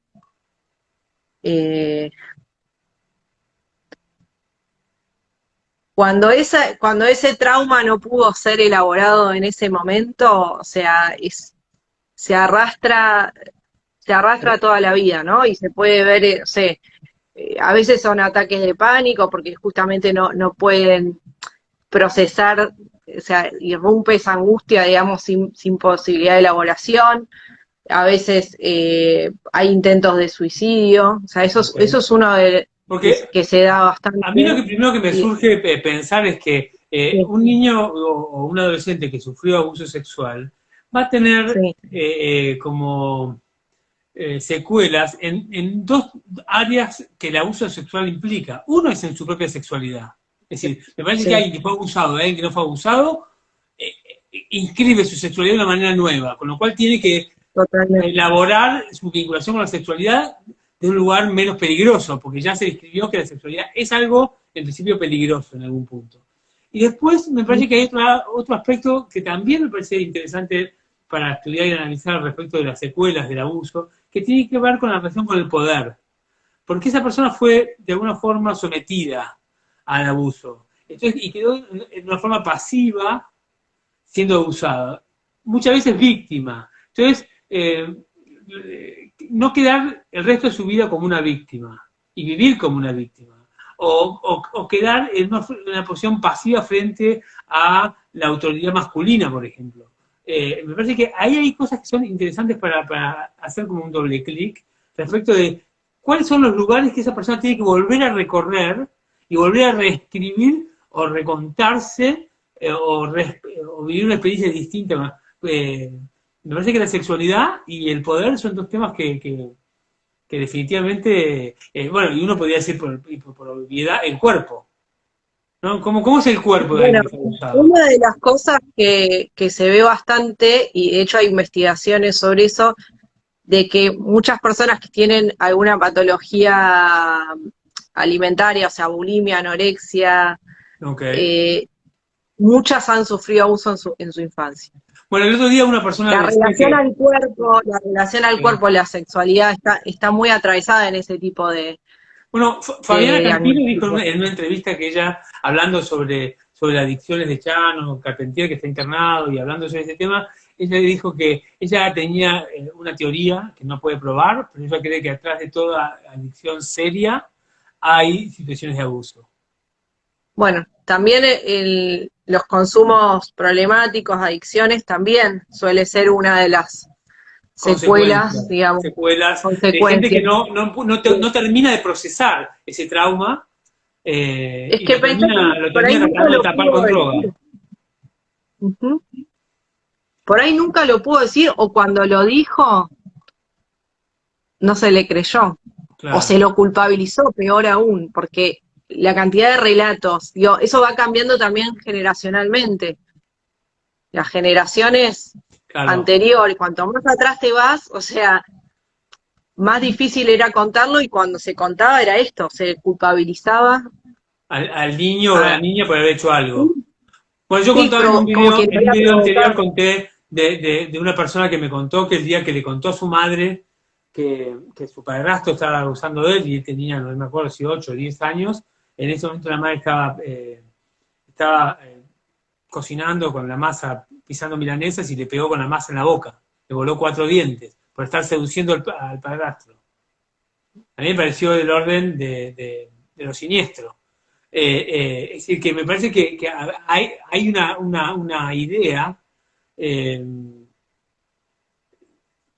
B: cuando ese trauma no pudo ser elaborado en ese momento, o sea, se arrastra toda la vida, ¿no? Y se puede ver, o sea, a veces son ataques de pánico porque justamente no pueden procesar, o sea, irrumpe esa angustia, digamos, sin posibilidad de elaboración. A veces hay intentos de suicidio, o sea, eso es uno de que se da bastante.
A: A mí lo que primero que me surge pensar es que un niño o un adolescente que sufrió abuso sexual va a tener como secuelas en dos áreas que el abuso sexual implica. Uno es en su propia sexualidad. Es decir, me parece que alguien que fue abusado, alguien que no fue abusado, inscribe su sexualidad de una manera nueva, con lo cual tiene que elaborar su vinculación con la sexualidad de un lugar menos peligroso, porque ya se describió que la sexualidad es algo, en principio, peligroso en algún punto. Y después me parece que hay otro aspecto que también me parece interesante para estudiar y analizar respecto de las secuelas del abuso, que tiene que ver con la relación con el poder. Porque esa persona fue, de alguna forma, sometida al abuso. Entonces, y quedó en una forma pasiva siendo abusada. Muchas veces víctima. Entonces, no quedar el resto de su vida como una víctima y vivir como una víctima. O quedar en una posición pasiva frente a la autoridad masculina, por ejemplo. Me parece que ahí hay cosas que son interesantes para hacer como un doble clic respecto de cuáles son los lugares que esa persona tiene que volver a recorrer y volver a reescribir o recontarse o vivir una experiencia distinta. Me parece que la sexualidad y el poder son dos temas que definitivamente, bueno, y uno podría decir por obviedad, el cuerpo. ¿No? ¿Cómo es el cuerpo de alguien que fue abusado?
B: Una de las cosas que se ve bastante, y de hecho hay investigaciones sobre eso, de que muchas personas que tienen alguna patología alimentaria, o sea, bulimia, anorexia, muchas han sufrido abuso en su infancia.
A: Bueno, el otro día una persona...
B: La relación al cuerpo, la sexualidad está muy atravesada en ese tipo de...
A: Bueno, Fabiana Cantilo dijo en una entrevista que ella, hablando sobre adicciones de Chano, Carpentier, que está internado, y hablando sobre ese tema, ella dijo que ella tenía una teoría que no puede probar, pero ella cree que atrás de toda adicción seria hay situaciones de abuso.
B: Bueno, también los consumos problemáticos, adicciones, también suele ser una de las secuelas, digamos.
A: Secuelas de gente que no termina de procesar ese trauma
B: es
A: y
B: que
A: lo termina tratando de tapar con droga.
B: Por ahí nunca lo pudo decir, o cuando lo dijo, no se le creyó. Claro. O se lo culpabilizó, peor aún, porque la cantidad de relatos, digo, eso va cambiando también generacionalmente. Las generaciones anteriores, cuanto más atrás te vas, o sea, más difícil era contarlo, y cuando se contaba era esto, se culpabilizaba
A: al niño o a la niña por haber hecho algo. Bueno, yo contaba en un video anterior, conté de una persona que me contó que el día que le contó a su madre que su padrastro estaba abusando de él, y él tenía, no me acuerdo si 8 o 10 años, en ese momento la madre estaba cocinando con la masa, pisando milanesas, y le pegó con la masa en la boca. Le voló 4 dientes por estar seduciendo al padrastro. A mí me pareció del orden de lo siniestro. Es decir, que me parece que hay una idea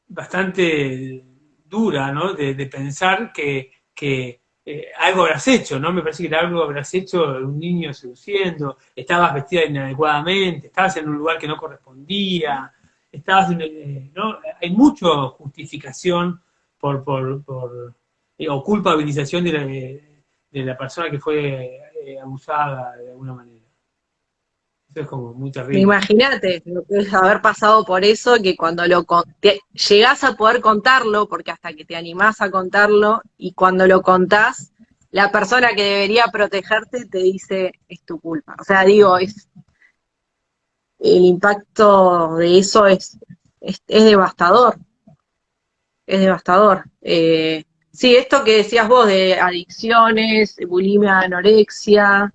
A: bastante dura, ¿no? De pensar que algo habrás hecho, ¿no? Me parece que algo habrás hecho un niño seduciendo, estabas vestida inadecuadamente, estabas en un lugar que no correspondía, estabas ¿no? Hay mucha justificación o culpabilización de la persona que fue abusada de alguna manera. Eso es como muy terrible.
B: Imagínate lo que es haber pasado por eso, que cuando llegás a poder contarlo, porque hasta que te animás a contarlo, y cuando lo contás, la persona que debería protegerte te dice, es tu culpa. O sea, digo, el impacto de eso es devastador, es devastador. Sí, esto que decías vos de adicciones, bulimia, anorexia,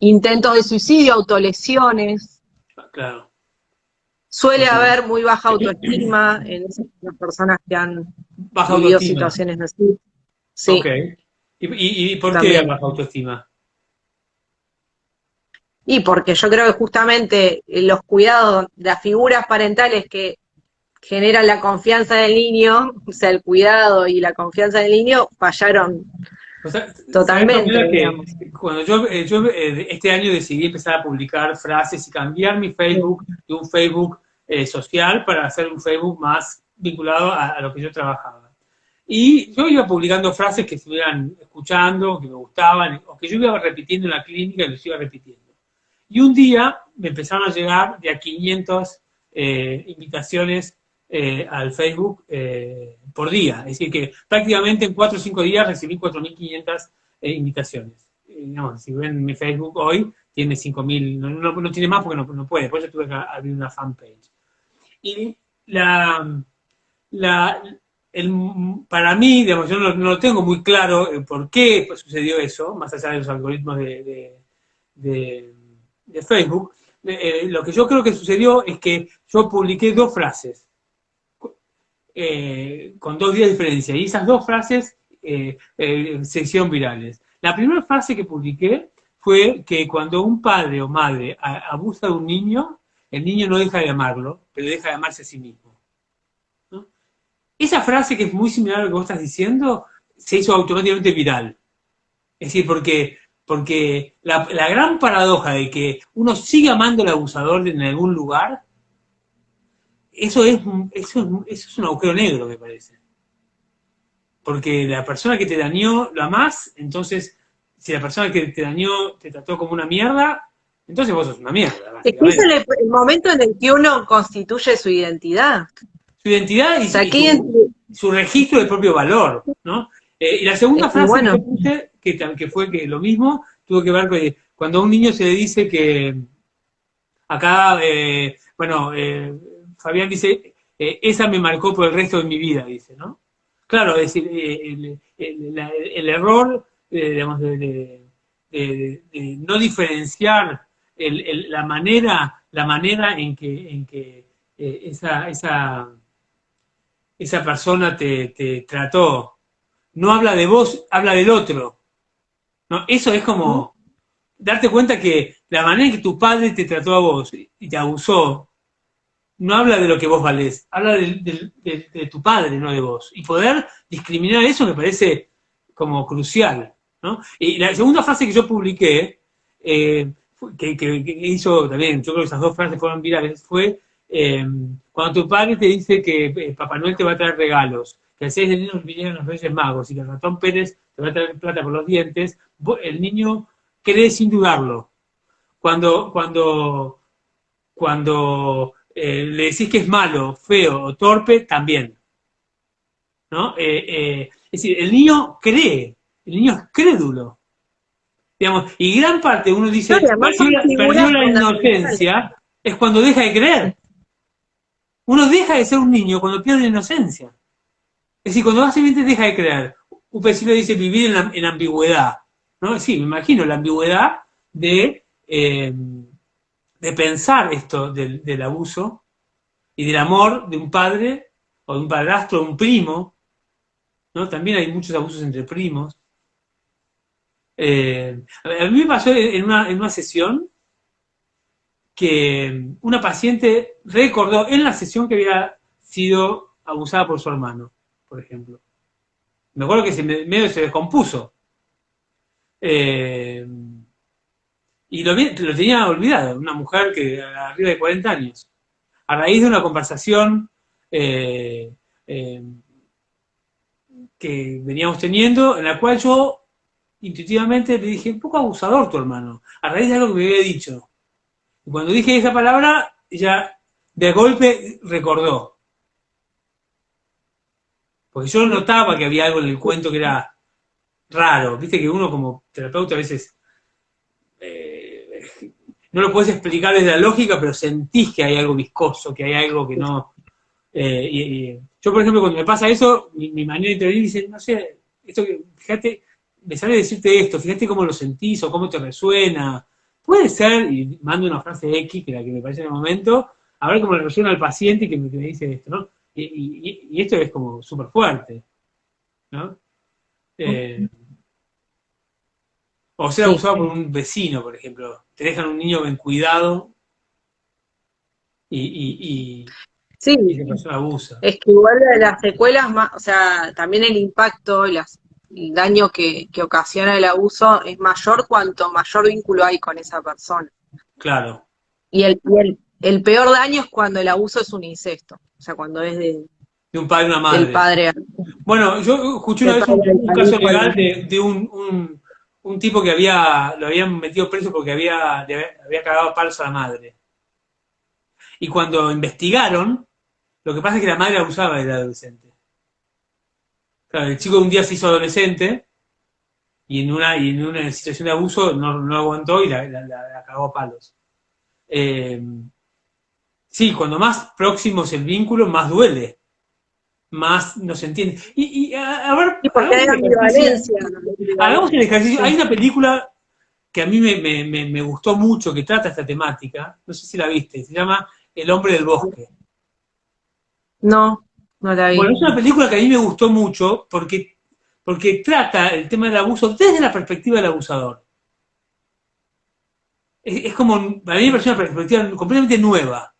B: intentos de suicidio, autolesiones.
A: Claro.
B: Suele
A: Okay.
B: haber muy baja autoestima en esas personas que han
A: Baja
B: vivido
A: autoestima.
B: situaciones así. Sí,
A: Ok. ¿Y por qué
B: también.
A: baja autoestima?
B: Y porque yo creo que justamente los cuidados, las figuras parentales que generan la confianza del niño, o sea, el cuidado y la confianza del niño, fallaron
A: O sea, ¿sabes,
B: totalmente,
A: Pamela, que
B: digamos.
A: cuando yo este año decidí empezar a publicar frases y cambiar mi
B: Sí.
A: Facebook de un Facebook social para hacer un Facebook más vinculado a lo que yo trabajaba? Y yo iba publicando frases que estuvieran escuchando, que me gustaban, o que yo iba repitiendo en la clínica y los iba repitiendo. Y un día me empezaron a llegar de a 500 invitaciones al Facebook por día. Es decir, que prácticamente en 4 o 5 días recibí 4.500 invitaciones. Digamos, si ven mi Facebook hoy, tiene 5.000, no tiene más porque no puede, por eso tuve que abrir una fanpage. Y la, para mí, digamos, yo no lo tengo muy claro por qué sucedió eso, más allá de los algoritmos de, de Facebook. Lo que yo creo que sucedió es que yo publiqué 2 frases con 2 días de diferencia, y esas 2 frases se hicieron virales. La primera frase que publiqué fue que cuando un padre o madre abusa de un niño, el niño no deja de amarlo, pero deja de amarse a sí mismo. ¿No? Esa frase, que es muy similar a lo que vos estás diciendo, se hizo automáticamente viral. Es decir, porque la gran paradoja de que uno sigue amando al abusador en algún lugar, eso es un agujero negro, me parece. Porque la persona que te dañó lo amás, entonces, si la persona que te dañó te trató como una mierda, entonces vos sos una mierda,
B: Es que es
A: básicamente.
B: el momento en el que uno constituye su identidad.
A: Su identidad
B: O sea,
A: y su registro del propio valor, ¿no? Y la segunda
B: y
A: frase que
B: bueno,
A: yo puse, que fue que lo mismo, tuvo que ver con cuando a un niño se le dice que acá, bueno, Fabián dice, esa me marcó por el resto de mi vida, dice, ¿no? Claro, es decir, el error, digamos, de no diferenciar la manera en que esa persona te trató, no habla de vos, habla del otro, ¿no? Eso es como darte cuenta que la manera en que tu padre te trató a vos y te abusó, no habla de lo que vos valés, habla de tu padre, no de vos. Y poder discriminar eso me parece como crucial, ¿no? Y la segunda frase que yo publiqué, que hizo también, yo creo que esas 2 frases fueron virales, fue cuando tu padre te dice que Papá Noel te va a traer regalos, que el 6 de enero vinieron los Reyes Magos y que el ratón Pérez te va a traer plata por los dientes, el niño cree sin dudarlo. Cuando le decís que es malo, feo o torpe, también. ¿No? Es decir, el niño es crédulo. Digamos, y gran parte, uno
B: no, y
A: dice,
B: además son
A: perdió
B: figuras
A: la
B: fundamentales.
A: inocencia, es cuando deja de creer. Uno deja de ser un niño cuando pierde la inocencia. Es decir, cuando básicamente deja de creer. Un vecino dice vivir en ambigüedad. ¿No? Sí, me imagino la ambigüedad de pensar esto del abuso y del amor de un padre o de un padrastro o un primo, ¿no? También hay muchos abusos entre primos. A mí me pasó en una sesión que una paciente recordó en la sesión que había sido abusada por su hermano, por ejemplo. Me acuerdo que medio se descompuso. Eh, y lo tenía olvidado, una mujer que arriba de 40 años. A raíz de una conversación eh, eh, que veníamos teniendo, en la cual yo intuitivamente le dije, un poco abusador tu hermano, a raíz de algo que me había dicho. Y cuando dije esa palabra, ella de golpe recordó. Porque yo notaba que había algo en el cuento que era raro. Viste que uno como terapeuta a veces eh, no lo puedes explicar desde la lógica, pero sentís que hay algo viscoso, que hay algo que no... yo, por ejemplo, cuando me pasa eso, mi manera de intervenir dice, no sé, esto que, fíjate, me sale decirte esto, fíjate cómo lo sentís o cómo te resuena. Puede ser, y mando una frase X, que es la que me parece en el momento, a ver cómo le resuena al paciente que me dice esto, ¿no? Y esto es como súper fuerte, ¿no? Eh, o ser
B: Sí,
A: abusado por un vecino, por ejemplo. Te dejan un niño bien cuidado y,
B: sí,
A: y esa persona abusa.
B: es que igual las secuelas, más, o sea, también el impacto, el daño que ocasiona el abuso es mayor cuanto mayor vínculo hay con esa persona.
A: Claro.
B: Y el peor daño es cuando el abuso es un incesto, o sea, cuando es
A: De un padre y una
B: del
A: madre.
B: padre,
A: Bueno, yo escuché una
B: del
A: vez
B: padre
A: un caso
B: al
A: legal
B: hijo.
A: de un tipo que lo habían metido preso porque le había cagado a palos a la madre. Y cuando investigaron, lo que pasa es que la madre abusaba del adolescente. Claro, el chico un día se hizo adolescente y en una situación de abuso no aguantó y la cagó a palos. Eh, sí, cuando más próximo es el vínculo, más duele, más no se entiende. Y a ver,
B: Sí, porque
A: hagamos
B: hay
A: el ejercicio.
B: ambivalencia.
A: Hagamos el ejercicio. Hay
B: Sí.
A: una película que a mí me gustó mucho, que trata esta temática, no sé si la viste, se llama El hombre del bosque.
B: No, no la
A: Bueno,
B: vi.
A: es una película que a mí me gustó mucho porque trata el tema del abuso desde la perspectiva del abusador. Es como, a mí me pareció una perspectiva completamente nueva.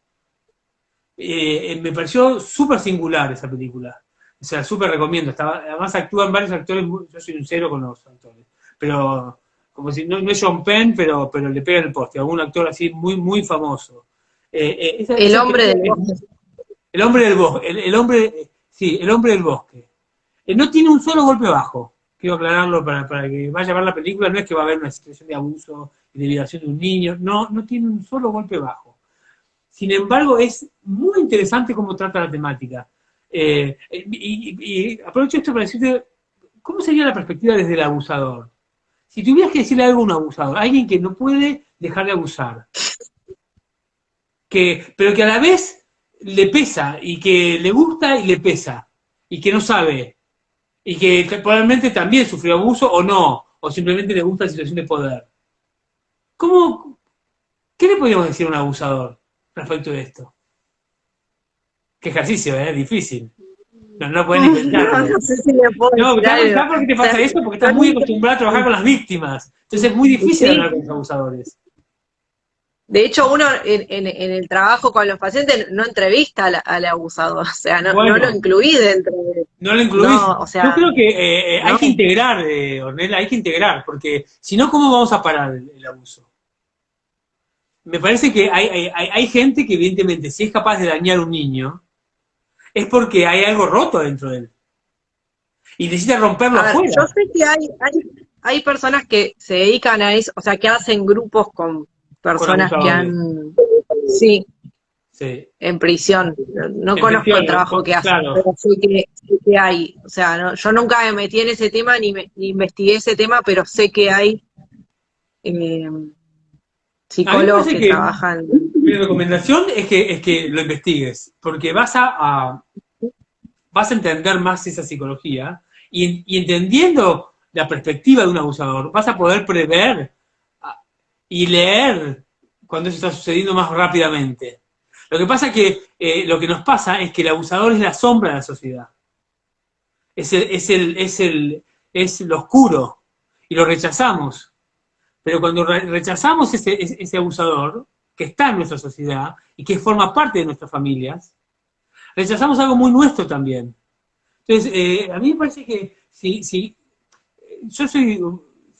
A: Me pareció súper singular esa película. O sea, súper recomiendo. Además actúan varios actores, yo soy un cero con los actores. Pero, como si no es John Penn, pero le pega el poste. Algún actor así muy, muy famoso.
B: El
A: Esa
B: hombre
A: película
B: del bosque.
A: El hombre del bosque. Sí, el hombre del bosque. No tiene un solo golpe bajo. Quiero aclararlo para que vaya a ver la película. No es que va a haber una situación de abuso y de violación de un niño. No, no tiene un solo golpe bajo. Sin embargo, es muy interesante cómo trata la temática. Y aprovecho esto para decirte, ¿cómo sería la perspectiva desde el abusador? Si tuvieras que decirle algo a un abusador, alguien que no puede dejar de abusar, pero que a la vez le pesa y que le gusta y le pesa, y que no sabe, y que probablemente también sufrió abuso o no, o simplemente le gusta la situación de poder. ¿Cómo, ¿Qué le podríamos decir a un abusador respecto de esto? Qué ejercicio, ¿eh? Difícil. No pueden ni
B: No,
A: pensarlo.
B: no sé si le puedo
A: No,
B: decir algo.
A: ¿sabes por qué te
B: O sea,
A: pasa eso? Porque estás
B: yo
A: muy acostumbrado a trabajar con las víctimas. Entonces es muy difícil
B: sí,
A: hablar con los abusadores.
B: de hecho uno en el trabajo con los pacientes no entrevista al abusador, o sea, no lo
A: Bueno,
B: incluí dentro de,
A: no lo incluís.
B: no, o
A: Yo
B: sea,
A: creo que hay
B: no.
A: que integrar, Ornella, hay que integrar, porque si no, ¿cómo vamos a parar el abuso? Me parece que hay gente que evidentemente si es capaz de dañar a un niño, es porque hay algo roto dentro de él. Y necesita romperlo
B: A ver, yo
A: afuera,
B: sé que hay personas que se dedican a eso, o sea, que hacen grupos con
A: con
B: personas que
A: abusadores.
B: han, sí,
A: Sí.
B: en prisión. No
A: En
B: conozco el
A: prisión,
B: trabajo que hacen,
A: claro.
B: pero sé que hay. O sea, yo nunca me metí en ese tema ni investigué ese tema, pero sé que hay eh,
A: A mí me
B: psicólogos
A: parece
B: que
A: que
B: trabajan.
A: mi recomendación es que lo investigues, porque vas a entender más esa psicología y entendiendo la perspectiva de un abusador, vas a poder prever y leer cuando eso está sucediendo más rápidamente. Lo que pasa es que lo que nos pasa es que el abusador es la sombra de la sociedad, es lo oscuro y lo rechazamos. Pero cuando rechazamos ese abusador que está en nuestra sociedad y que forma parte de nuestras familias, rechazamos algo muy nuestro también. Entonces, a mí me parece que si yo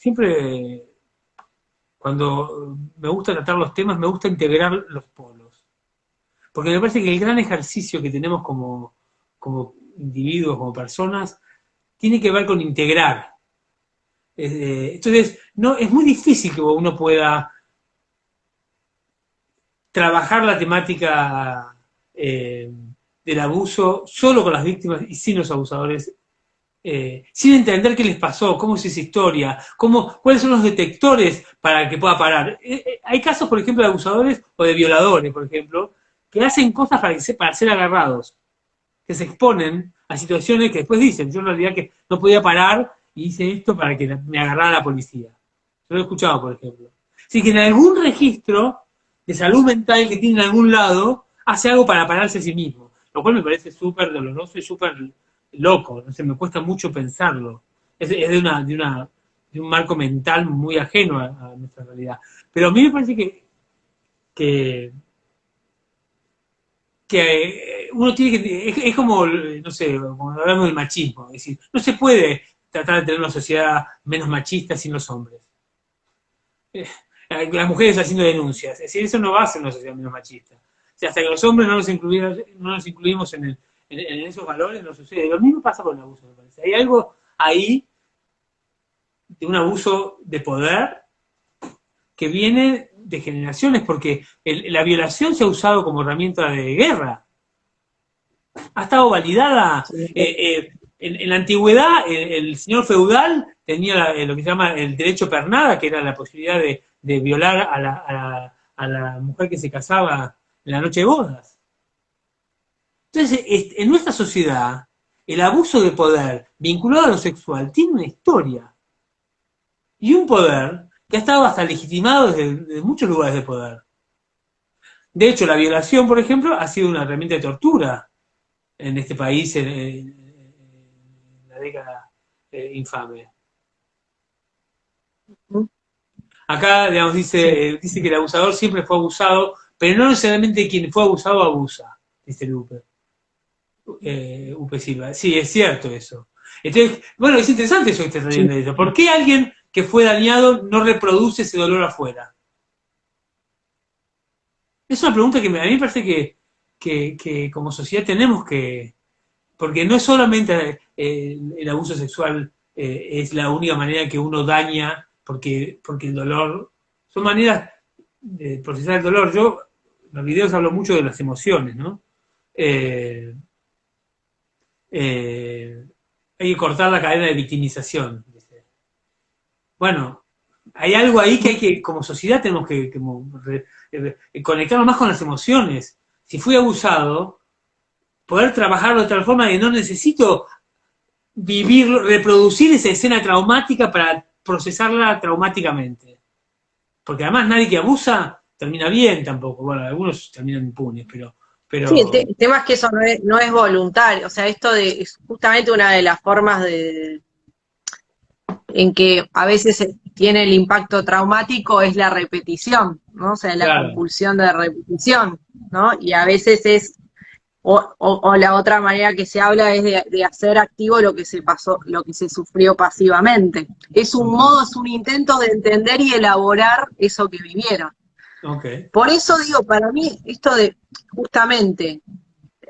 A: siempre cuando me gusta tratar los temas, me gusta integrar los polos. Porque me parece que el gran ejercicio que tenemos como individuos, como personas, tiene que ver con integrar. Entonces, no, es muy difícil que uno pueda trabajar la temática del abuso solo con las víctimas y sin los abusadores, sin entender qué les pasó, cómo es esa historia, cuáles son los detectores para que pueda parar. Hay casos, por ejemplo, de abusadores o de violadores, por ejemplo, que hacen cosas para ser agarrados, que se exponen a situaciones que después dicen, yo en realidad que no podía parar y hice esto para que me agarrara la policía. Yo lo he escuchado, por ejemplo. Así que en algún registro de salud mental que tiene en algún lado, hace algo para pararse a sí mismo, lo cual me parece súper doloroso y súper loco, no sé, me cuesta mucho pensarlo. Es de un marco mental muy ajeno a nuestra realidad. Pero a mí me parece que, que uno tiene que, es como, no sé, como hablamos del machismo, es decir, no se puede tratar de tener una sociedad menos machista sin los hombres. Las mujeres haciendo denuncias, es decir, eso no va a ser una sociedad menos machista. O sea, hasta que los hombres no nos incluimos en esos valores, no sucede. Lo mismo pasa con el abuso, me parece. Hay algo ahí de un abuso de poder que viene de generaciones, porque la violación se ha usado como herramienta de guerra. Ha estado validada. En la antigüedad, el señor feudal tenía lo que se llama el derecho pernada, que era la posibilidad de violar a la mujer que se casaba en la noche de bodas. Entonces, en nuestra sociedad, el abuso de poder vinculado a lo sexual tiene una historia. Y un poder que ha estado hasta legitimado desde muchos lugares de poder. De hecho, la violación, por ejemplo, ha sido una herramienta de tortura en este país en la década infame. Acá, digamos, dice que el abusador siempre fue abusado, pero no necesariamente quien fue abusado abusa, dice Lupe. Silva. Sí, es cierto eso. Entonces, bueno, es interesante eso que estás trayendo de eso. ¿Por qué alguien que fue dañado no reproduce ese dolor afuera? Es una pregunta que a mí me parece que como sociedad tenemos que... Porque no es solamente el abuso sexual es la única manera que uno daña, porque el dolor... Son maneras de procesar el dolor. Yo en los videos hablo mucho de las emociones, ¿no? Hay que cortar la cadena de victimización. Dice. Bueno, hay algo ahí que hay que, como sociedad, tenemos que conectarnos más con las emociones. Si fui abusado, poder trabajarlo de tal forma que no necesito vivirlo, reproducir esa escena traumática para procesarla traumáticamente. Porque además nadie que abusa termina bien tampoco. Bueno, algunos terminan impunes, pero...
B: Sí, el tema es que eso no es voluntario. O sea, esto es justamente una de las formas en que a veces tiene el impacto traumático es la repetición, ¿no? O sea, la compulsión de repetición, ¿no? Y a veces es, o la otra manera que se habla es de hacer activo lo que se pasó, lo que se sufrió pasivamente. Es un modo, es un intento de entender y elaborar eso que vivieron.
A: Okay.
B: Por eso digo, para mí, esto de, justamente,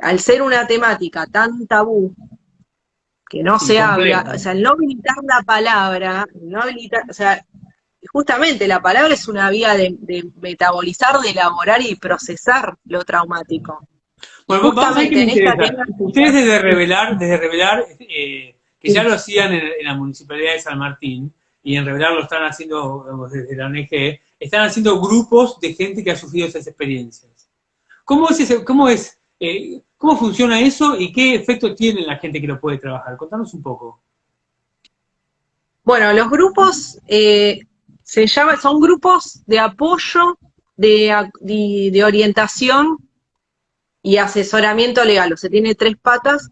B: al ser una temática tan tabú, que no se habla, o sea, el no habilitar la palabra, o sea, justamente la palabra es una vía de metabolizar, de elaborar y procesar lo traumático.
A: Bueno, justamente en esta temática. Ustedes desde Revelar, que ya lo hacían en la Municipalidad de San Martín, y en Revelar lo están haciendo desde la ONG, están haciendo grupos de gente que ha sufrido esas experiencias. ¿Cómo funciona eso y qué efecto tiene la gente que lo puede trabajar? Contanos un poco.
B: Bueno, los grupos son grupos de apoyo, de orientación y asesoramiento legal. O sea, tiene 3 patas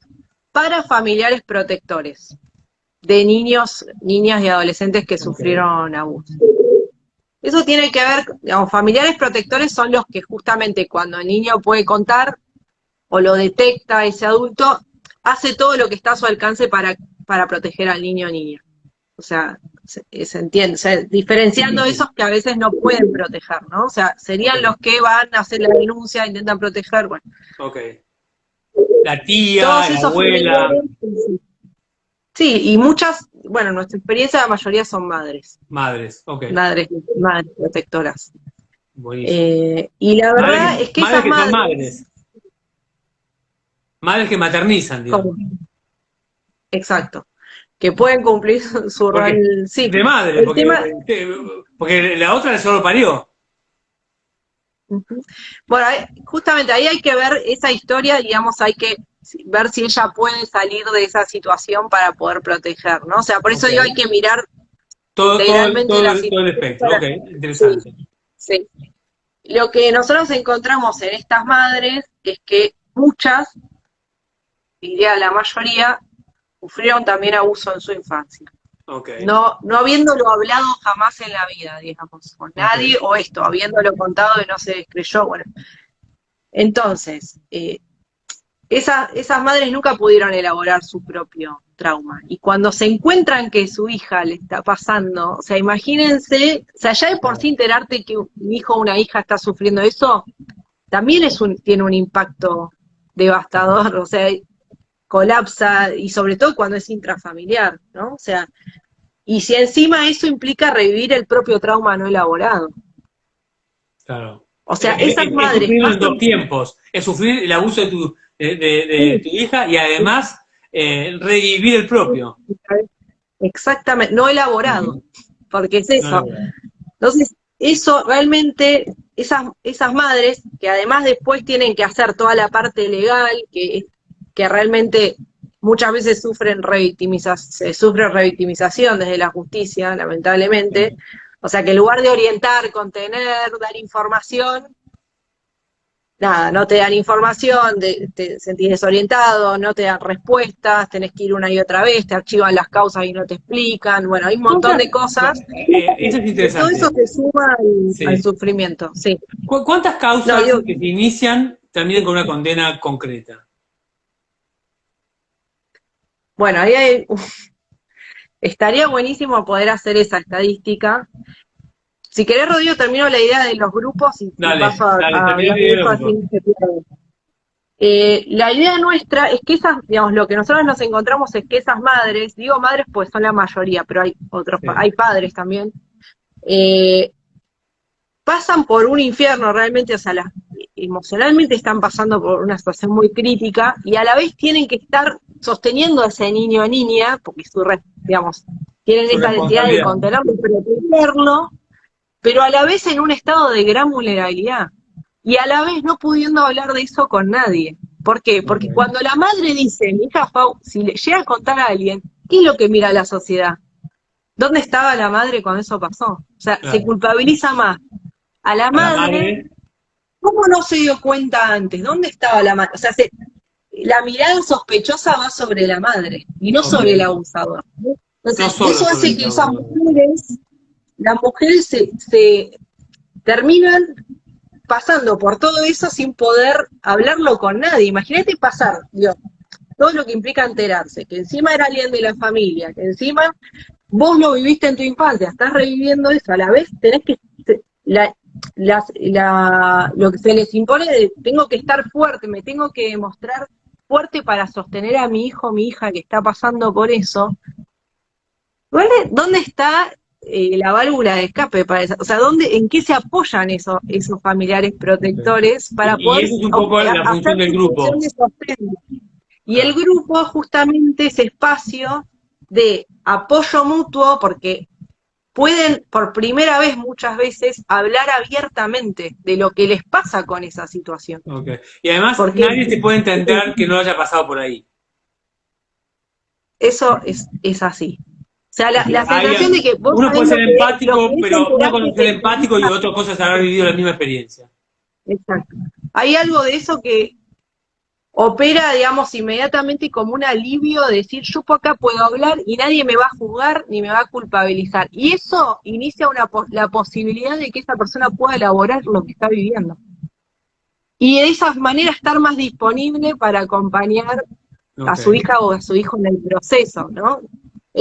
B: para familiares protectores de niños, niñas y adolescentes que sufrieron abuso. Eso tiene que ver, digamos, familiares protectores son los que justamente cuando el niño puede contar o lo detecta ese adulto, hace todo lo que está a su alcance para proteger al niño o niña. O sea, se entiende, o sea, diferenciando esos que a veces no pueden proteger, ¿no? O sea, serían los que van a hacer la denuncia, intentan proteger, bueno.
A: Ok. La tía,
B: Todos
A: la
B: esos
A: abuela.
B: familiares, sí, y muchas, bueno, en nuestra experiencia la mayoría son madres,
A: Madres, ok.
B: madres protectoras.
A: Buenísimo.
B: Y la verdad
A: Madres,
B: es que
A: madres
B: esas
A: que son
B: madres,
A: madres. Madres que maternizan, digamos.
B: como, exacto, que pueden cumplir su
A: Porque,
B: rol, sí.
A: de madre,
B: El tema,
A: porque la otra solo parió.
B: ujú. Bueno, justamente ahí hay que ver esa historia, digamos, hay que ver si ella puede salir de esa situación para poder proteger, ¿no? O sea, por eso
A: Ok.
B: digo, hay que mirar
A: Todo, todo,
B: integralmente
A: todo,
B: la
A: todo el
B: situación
A: espectro.
B: para...
A: Ok,
B: Sí,
A: interesante.
B: sí. Lo que nosotros encontramos en estas madres es que muchas, diría la mayoría, sufrieron también abuso en su infancia.
A: Ok,
B: No habiéndolo hablado jamás en la vida, digamos, con
A: ok.
B: nadie, o esto, habiéndolo contado y no se creyó, bueno. Entonces, esas madres nunca pudieron elaborar su propio trauma. Y cuando se encuentran que su hija le está pasando, o sea, imagínense, o sea, ya de por sí enterarte que un hijo o una hija está sufriendo eso, también tiene un impacto devastador, o sea, colapsa, y sobre todo cuando es intrafamiliar, ¿no? O sea, y si encima eso implica revivir el propio trauma no elaborado.
A: Claro.
B: O sea, esas
A: Es
B: madres
A: sufrirlo en dos
B: pasan...
A: tiempos. Es sufrir el abuso de
B: Sí,
A: tu hija y además revivir el propio.
B: exactamente, no elaborado, porque es
A: No, no,
B: eso. Entonces, eso realmente, esas madres, que además después tienen que hacer toda la parte legal, que realmente muchas veces se sufre revictimización desde la justicia, lamentablemente. O sea que en lugar de orientar, contener, dar información, nada, no te dan información, te sentís desorientado, no te dan respuestas, tenés que ir una y otra vez, te archivan las causas y no te explican, bueno, hay un montón
A: ¿Cuántas?
B: de cosas,
A: Eso es
B: que todo eso
A: interesante.
B: se suma al
A: Sí.
B: sufrimiento, sí.
A: ¿Cuántas
B: No,
A: causas
B: digo,
A: que se inician terminan con una condena concreta?
B: bueno, estaría buenísimo poder hacer esa estadística. Si querés, Rodrigo, termino la idea de los grupos y
A: Dale,
B: paso
A: dale,
B: a
A: termina
B: hablar
A: de
B: de
A: idea
B: eso,
A: los
B: así
A: grupos.
B: no se pierde. La idea nuestra es que digamos, lo que nosotros nos encontramos es que esas madres, digo madres pues son la mayoría, pero hay otros,
A: Sí.
B: hay padres también, eh, pasan por un infierno realmente, o sea, emocionalmente están pasando por una situación muy crítica y a la vez tienen que estar sosteniendo a ese niño o niña, porque digamos, tienen
A: Su
B: esa necesidad de
A: responsabilidad.
B: contenerlo y protegerlo, pero a la vez en un estado de gran vulnerabilidad. Y a la vez no pudiendo hablar de eso con nadie. ¿Por qué? Porque
A: Ok.
B: cuando la madre dice, mi hija Pau, si le llega a contar a alguien, ¿qué es lo que mira la sociedad? ¿Dónde estaba la madre cuando eso pasó? O sea, se
A: Claro.
B: culpabiliza más a la
A: A la
B: madre.
A: madre.
B: ¿Cómo no se dio cuenta antes? ¿Dónde estaba la madre? O sea, la mirada sospechosa va sobre la madre y no
A: Ok.
B: sobre el abusador.
A: No
B: Entonces,
A: solo
B: eso
A: sobre
B: hace
A: el
B: que esas
A: abusador.
B: mujeres, las mujeres se terminan pasando por todo eso sin poder hablarlo con nadie. Imagínate pasar, Dios, todo lo que implica enterarse, que encima era alguien de la familia, que encima vos lo viviste en tu infancia, estás reviviendo eso, a la vez tenés que, lo que se les impone de tengo que estar fuerte, me tengo que demostrar fuerte para sostener a mi hijo, mi hija que está pasando por eso. ¿Dónde está la válvula de escape para eso? O sea, ¿en qué se apoyan esos familiares
A: Ok.
B: protectores para
A: Y
B: poder
A: eso es un poco la
B: hacer
A: función del
B: su función
A: grupo.
B: de sostén? Y el
A: Claro.
B: grupo justamente ese espacio de apoyo mutuo, porque pueden por primera vez muchas veces hablar abiertamente de lo que les pasa con esa situación.
A: Ok. Y además
B: Porque
A: nadie te puede entender que no haya pasado por ahí.
B: eso es así. O sea,
A: Porque
B: la sensación de que vos
A: uno
B: sabés
A: puede ser
B: lo que
A: empático,
B: es
A: pero una cosa
B: enterarte
A: es ser
B: que tu
A: empático y
B: hija...
A: otra cosa es haber vivido la misma experiencia.
B: Exacto. Hay algo de eso que opera, digamos, inmediatamente como un alivio de decir, yo por acá puedo hablar y nadie me va a juzgar ni me va a culpabilizar. Y eso inicia la posibilidad de que esa persona pueda elaborar lo que está viviendo. Y de esa manera estar más disponible para acompañar a
A: Ok.
B: su hija o a su hijo en el proceso, ¿no?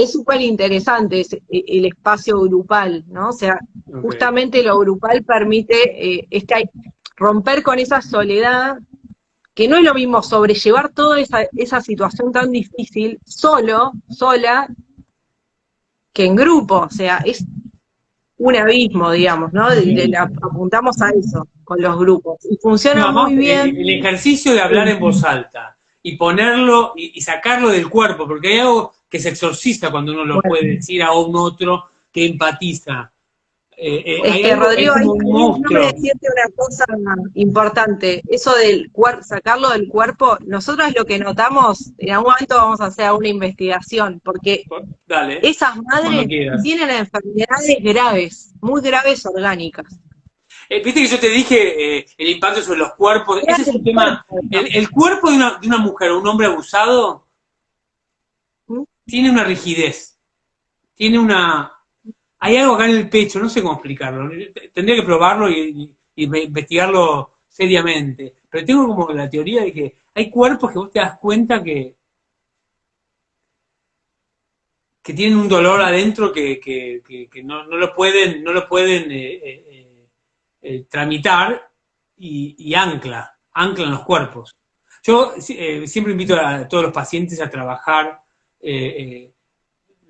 B: es súper interesante el espacio grupal, ¿no? O sea,
A: Ok.
B: justamente lo grupal permite romper con esa soledad, que no es lo mismo sobrellevar toda esa situación tan difícil sola, que en grupo. O sea, es un abismo, digamos, ¿no? Apuntamos a eso con los grupos. Y
A: No,
B: funciona
A: además,
B: muy bien.
A: el ejercicio de hablar en voz alta y ponerlo y sacarlo del cuerpo, porque hay algo que se exorciza cuando uno lo
B: Bueno,
A: puede decir a un otro que empatiza.
B: es
A: Hay
B: que,
A: algo, hay
B: Rodrigo,
A: como
B: ahí
A: un
B: déjame
A: monstruo.
B: decirte una cosa importante. Eso del sacarlo del cuerpo, nosotros lo que notamos, en algún momento vamos a hacer una investigación, porque
A: Dale,
B: esas
A: cuando
B: madres
A: quieras.
B: tienen enfermedades graves, muy graves orgánicas.
A: Viste que yo te dije el impacto sobre los cuerpos. Ese es un
B: Graves
A: tema.
B: cuerpos.
A: El cuerpo de una mujer o un hombre abusado
B: ¿Mm?
A: tiene una rigidez. Tiene una. Hay algo acá en el pecho, no sé cómo explicarlo. Tendría que probarlo y investigarlo seriamente. Pero tengo como la teoría de que hay cuerpos que vos te das cuenta que tienen un dolor adentro que no lo pueden, tramitar y anclan los cuerpos. Yo siempre invito a todos los pacientes a trabajar eh,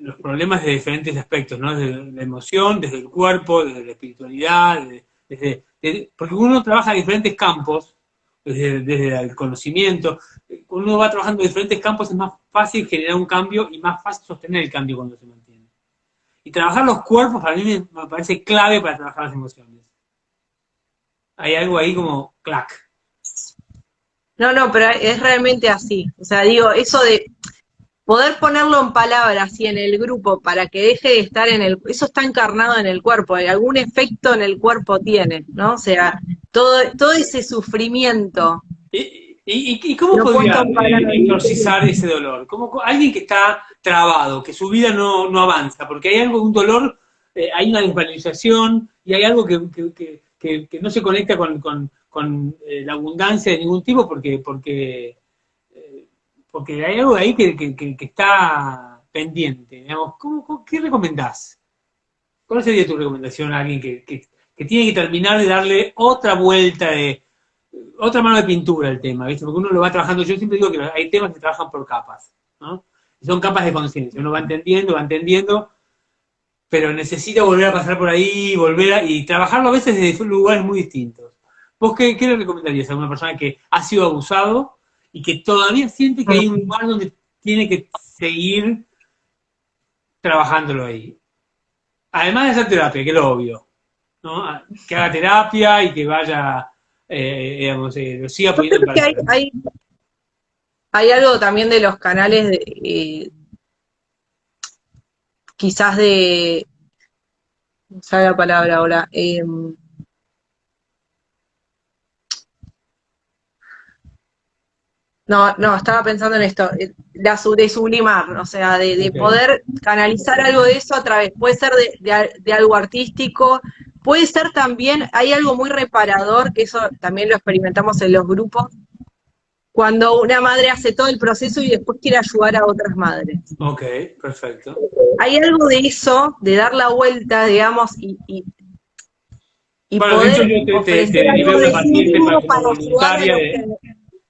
A: los problemas de diferentes aspectos, ¿no? Desde la emoción, desde el cuerpo, desde la espiritualidad, porque uno trabaja en diferentes campos, desde el conocimiento, uno va trabajando en diferentes campos, es más fácil generar un cambio y más fácil sostener el cambio cuando se mantiene. Y trabajar los cuerpos para mí me parece clave para trabajar las emociones. Hay algo ahí como clac.
B: No, pero es realmente así. O sea, digo, eso de poder ponerlo en palabras y en el grupo para que deje de estar eso está encarnado en el cuerpo, algún efecto en el cuerpo tiene, ¿no? O sea, todo ese sufrimiento
A: ¿Y cómo
B: lo puesto
A: podría
B: en palabras.
A: exorcizar ese dolor? Alguien que está trabado, que su vida no avanza, porque hay algo, un dolor, hay una desvalorización y hay algo que no se conecta con la abundancia de ningún tipo porque hay algo ahí que está pendiente. Digamos, ¿qué recomendás? ¿Cuál sería tu recomendación a alguien que tiene que terminar de darle otra vuelta otra mano de pintura al tema, ¿viste? Porque uno lo va trabajando, yo siempre digo que hay temas que trabajan por capas, ¿no? Y son capas de conciencia, uno va entendiendo, pero necesita volver a pasar por ahí, y trabajarlo a veces desde lugares muy distintos. ¿Vos qué le recomendarías a una persona que ha sido abusado y que todavía siente que hay un lugar donde tiene que seguir trabajándolo ahí? Además de hacer terapia, que es lo obvio, ¿no? Que haga terapia y que vaya, digamos, lo siga
B: Yo
A: poniendo
B: creo
A: en
B: que
A: práctica.
B: hay algo también de los canales, quizás no sabe la palabra ahora, no, estaba pensando en esto, de sublimar, o sea, de
A: Okay.
B: poder canalizar algo de eso a través, puede ser de algo artístico, puede ser también, hay algo muy reparador, que eso también lo experimentamos en los grupos, cuando una madre hace todo el proceso y después quiere ayudar a otras madres.
A: Ok, perfecto.
B: Hay algo de eso, de dar la vuelta, digamos, y
A: Bueno, de hecho
B: poder
A: yo te
B: ofrecer
A: derivé
B: algo
A: una
B: de sí
A: paciente
B: mismo
A: como
B: para ayudar a
A: voluntaria
B: los
A: de,
B: que...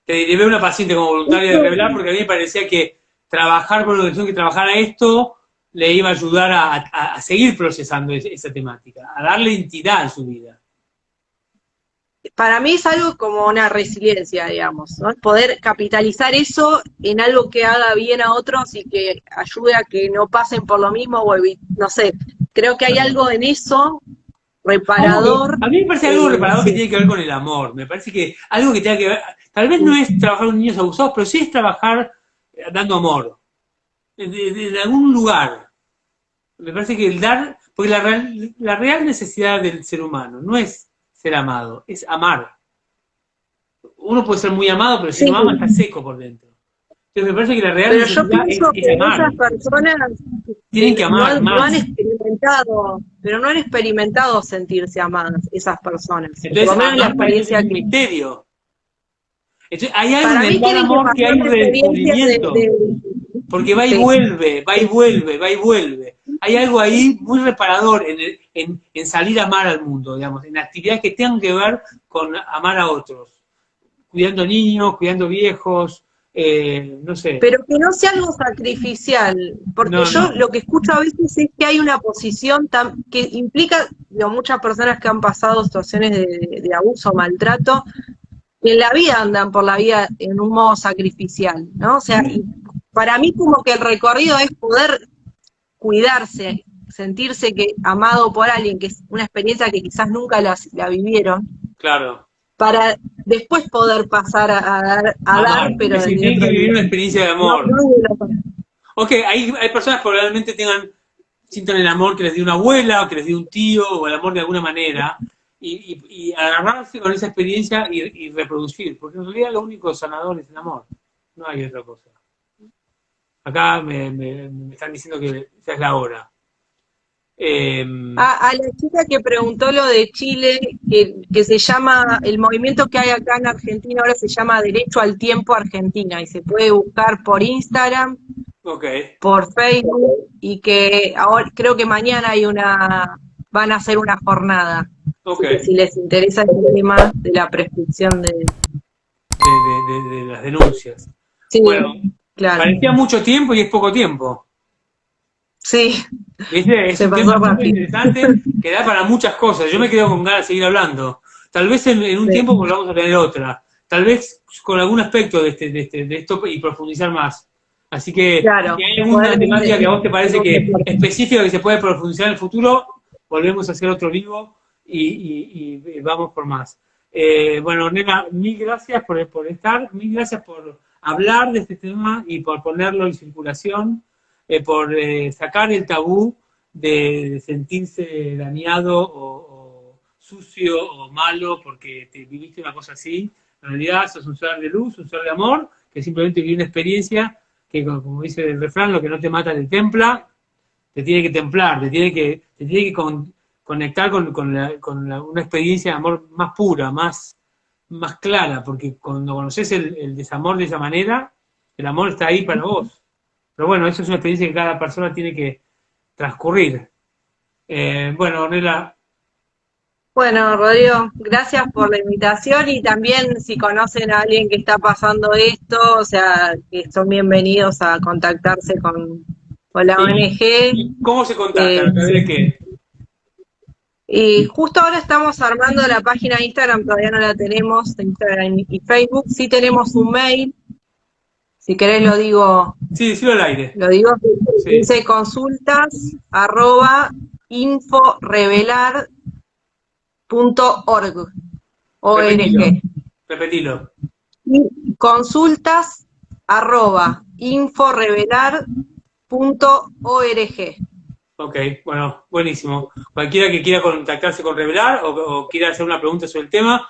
A: te derivé una paciente como voluntaria de
B: Eso,
A: Revelar porque a mí me parecía que trabajar con la organización que trabajara esto le iba a ayudar a seguir procesando esa temática, a darle entidad a su vida.
B: para mí es algo como una resiliencia, digamos, ¿no? Poder capitalizar eso en algo que haga bien a otros y que ayude a que no pasen por lo mismo, no sé, creo que hay algo en eso reparador,
A: A mí me parece algo reparador que
B: sí.
A: tiene que ver con el amor. Me parece que algo que tenga que ver, tal vez no es trabajar con niños abusados, pero sí es trabajar dando amor. De algún lugar. Me parece que el dar, porque la real necesidad del ser humano no es ser amado, es amar. Uno puede ser muy amado, pero si
B: Sí,
A: no ama está seco por dentro. Entonces me parece que la real
B: pero yo
A: necesidad
B: pienso
A: es
B: que esas
A: amar.
B: personas
A: Tienen que amar
B: no han
A: más.
B: experimentado, pero no han experimentado sentirse amadas esas personas, o por lo
A: Entonces
B: menos la
A: amar para ellos es
B: experiencia
A: un
B: que...
A: misterio. Entonces hay algo en
B: Para
A: el
B: mí
A: dar
B: tienen que
A: amor que
B: pasar
A: hay un
B: la experiencia
A: redescubrimiento. porque va y
B: Sí.
A: vuelve, va y vuelve, va y vuelve. Hay algo ahí muy reparador en salir a amar al mundo, digamos, en actividades que tengan que ver con amar a otros, cuidando niños, cuidando viejos, no sé.
B: Pero que no sea algo sacrificial, porque
A: No,
B: yo
A: no,
B: lo que escucho a veces es que hay una posición que implica, digo, muchas personas que han pasado situaciones de abuso o maltrato, que en la vida andan por la vida en un modo sacrificial, ¿no? O sea, y para mí como que el recorrido es poder cuidarse, sentirse que amado por alguien, que es una experiencia que quizás nunca la vivieron,
A: claro.
B: para después poder pasar a dar,
A: Amar,
B: pero
A: sí,
B: desde
A: tienen
B: otro
A: que vivir
B: lugar.
A: una experiencia de
B: No,
A: amor.
B: no desde lo-
A: Ok, hay personas que probablemente sientan el amor que les dio una abuela, o que les dio un tío, o el amor de alguna manera, y agarrarse con esa experiencia y reproducir, porque en realidad lo único sanador es el amor, no hay otra cosa. Acá me están diciendo que ya es la hora. Eh,
B: A la chica que preguntó lo de Chile, que se llama, el movimiento que hay acá en Argentina ahora se llama Derecho al Tiempo Argentina y se puede buscar por Instagram,
A: ok,
B: por Facebook y que ahora creo que mañana van a hacer una jornada.
A: ok,
B: Así que si les interesa el tema de la prescripción
A: de las denuncias.
B: Sí,
A: Bueno,
B: claro.
A: parecía mucho tiempo y es poco tiempo.
B: Sí,
A: ¿Viste? Es
B: se
A: un tema
B: pasó
A: súper
B: rápido.
A: interesante que da para muchas cosas. Yo me quedo con ganas de seguir hablando. Tal vez en un
B: Sí.
A: tiempo volvamos a tener otra. Tal vez con algún aspecto de esto y profundizar más. Así que
B: Claro,
A: si hay alguna
B: poder
A: temática que a vos te parece
B: algo que
A: que específica que se puede profundizar en el futuro, volvemos a hacer otro vivo y vamos por más. Bueno, Nena, mil gracias por estar, mil gracias por hablar de este tema y por ponerlo en circulación, por sacar el tabú de sentirse dañado o sucio o malo porque te viviste una cosa así. En realidad sos un ser de luz, un ser de amor, que simplemente vivió una experiencia que, como dice el refrán, lo que no te mata te templa, te tiene que templar, te tiene que conectar con una experiencia de amor más pura, más clara, porque cuando conoces el desamor de esa manera, el amor está ahí para vos. Pero bueno, eso es una experiencia que cada persona tiene que transcurrir. Bueno, Ornella,
B: Bueno, Rodrigo, gracias por la invitación y también si conocen a alguien que está pasando esto, o sea, que son bienvenidos a contactarse con la ONG.
A: ¿cómo se contactan? ¿A través
B: Sí.
A: de qué?
B: Y justo ahora estamos armando la página de Instagram, todavía no la tenemos, de Instagram y Facebook. Sí tenemos un mail, si querés
A: Sí, decirlo al aire.
B: lo digo,
A: Sí,
B: dice consultas arroba inforevelar.org.
A: repetilo,
B: ONG.
A: repetilo.
B: Consultas arroba inforevelar.org.
A: Ok, bueno, buenísimo. Cualquiera que quiera contactarse con Revelar o quiera hacer una pregunta sobre el tema,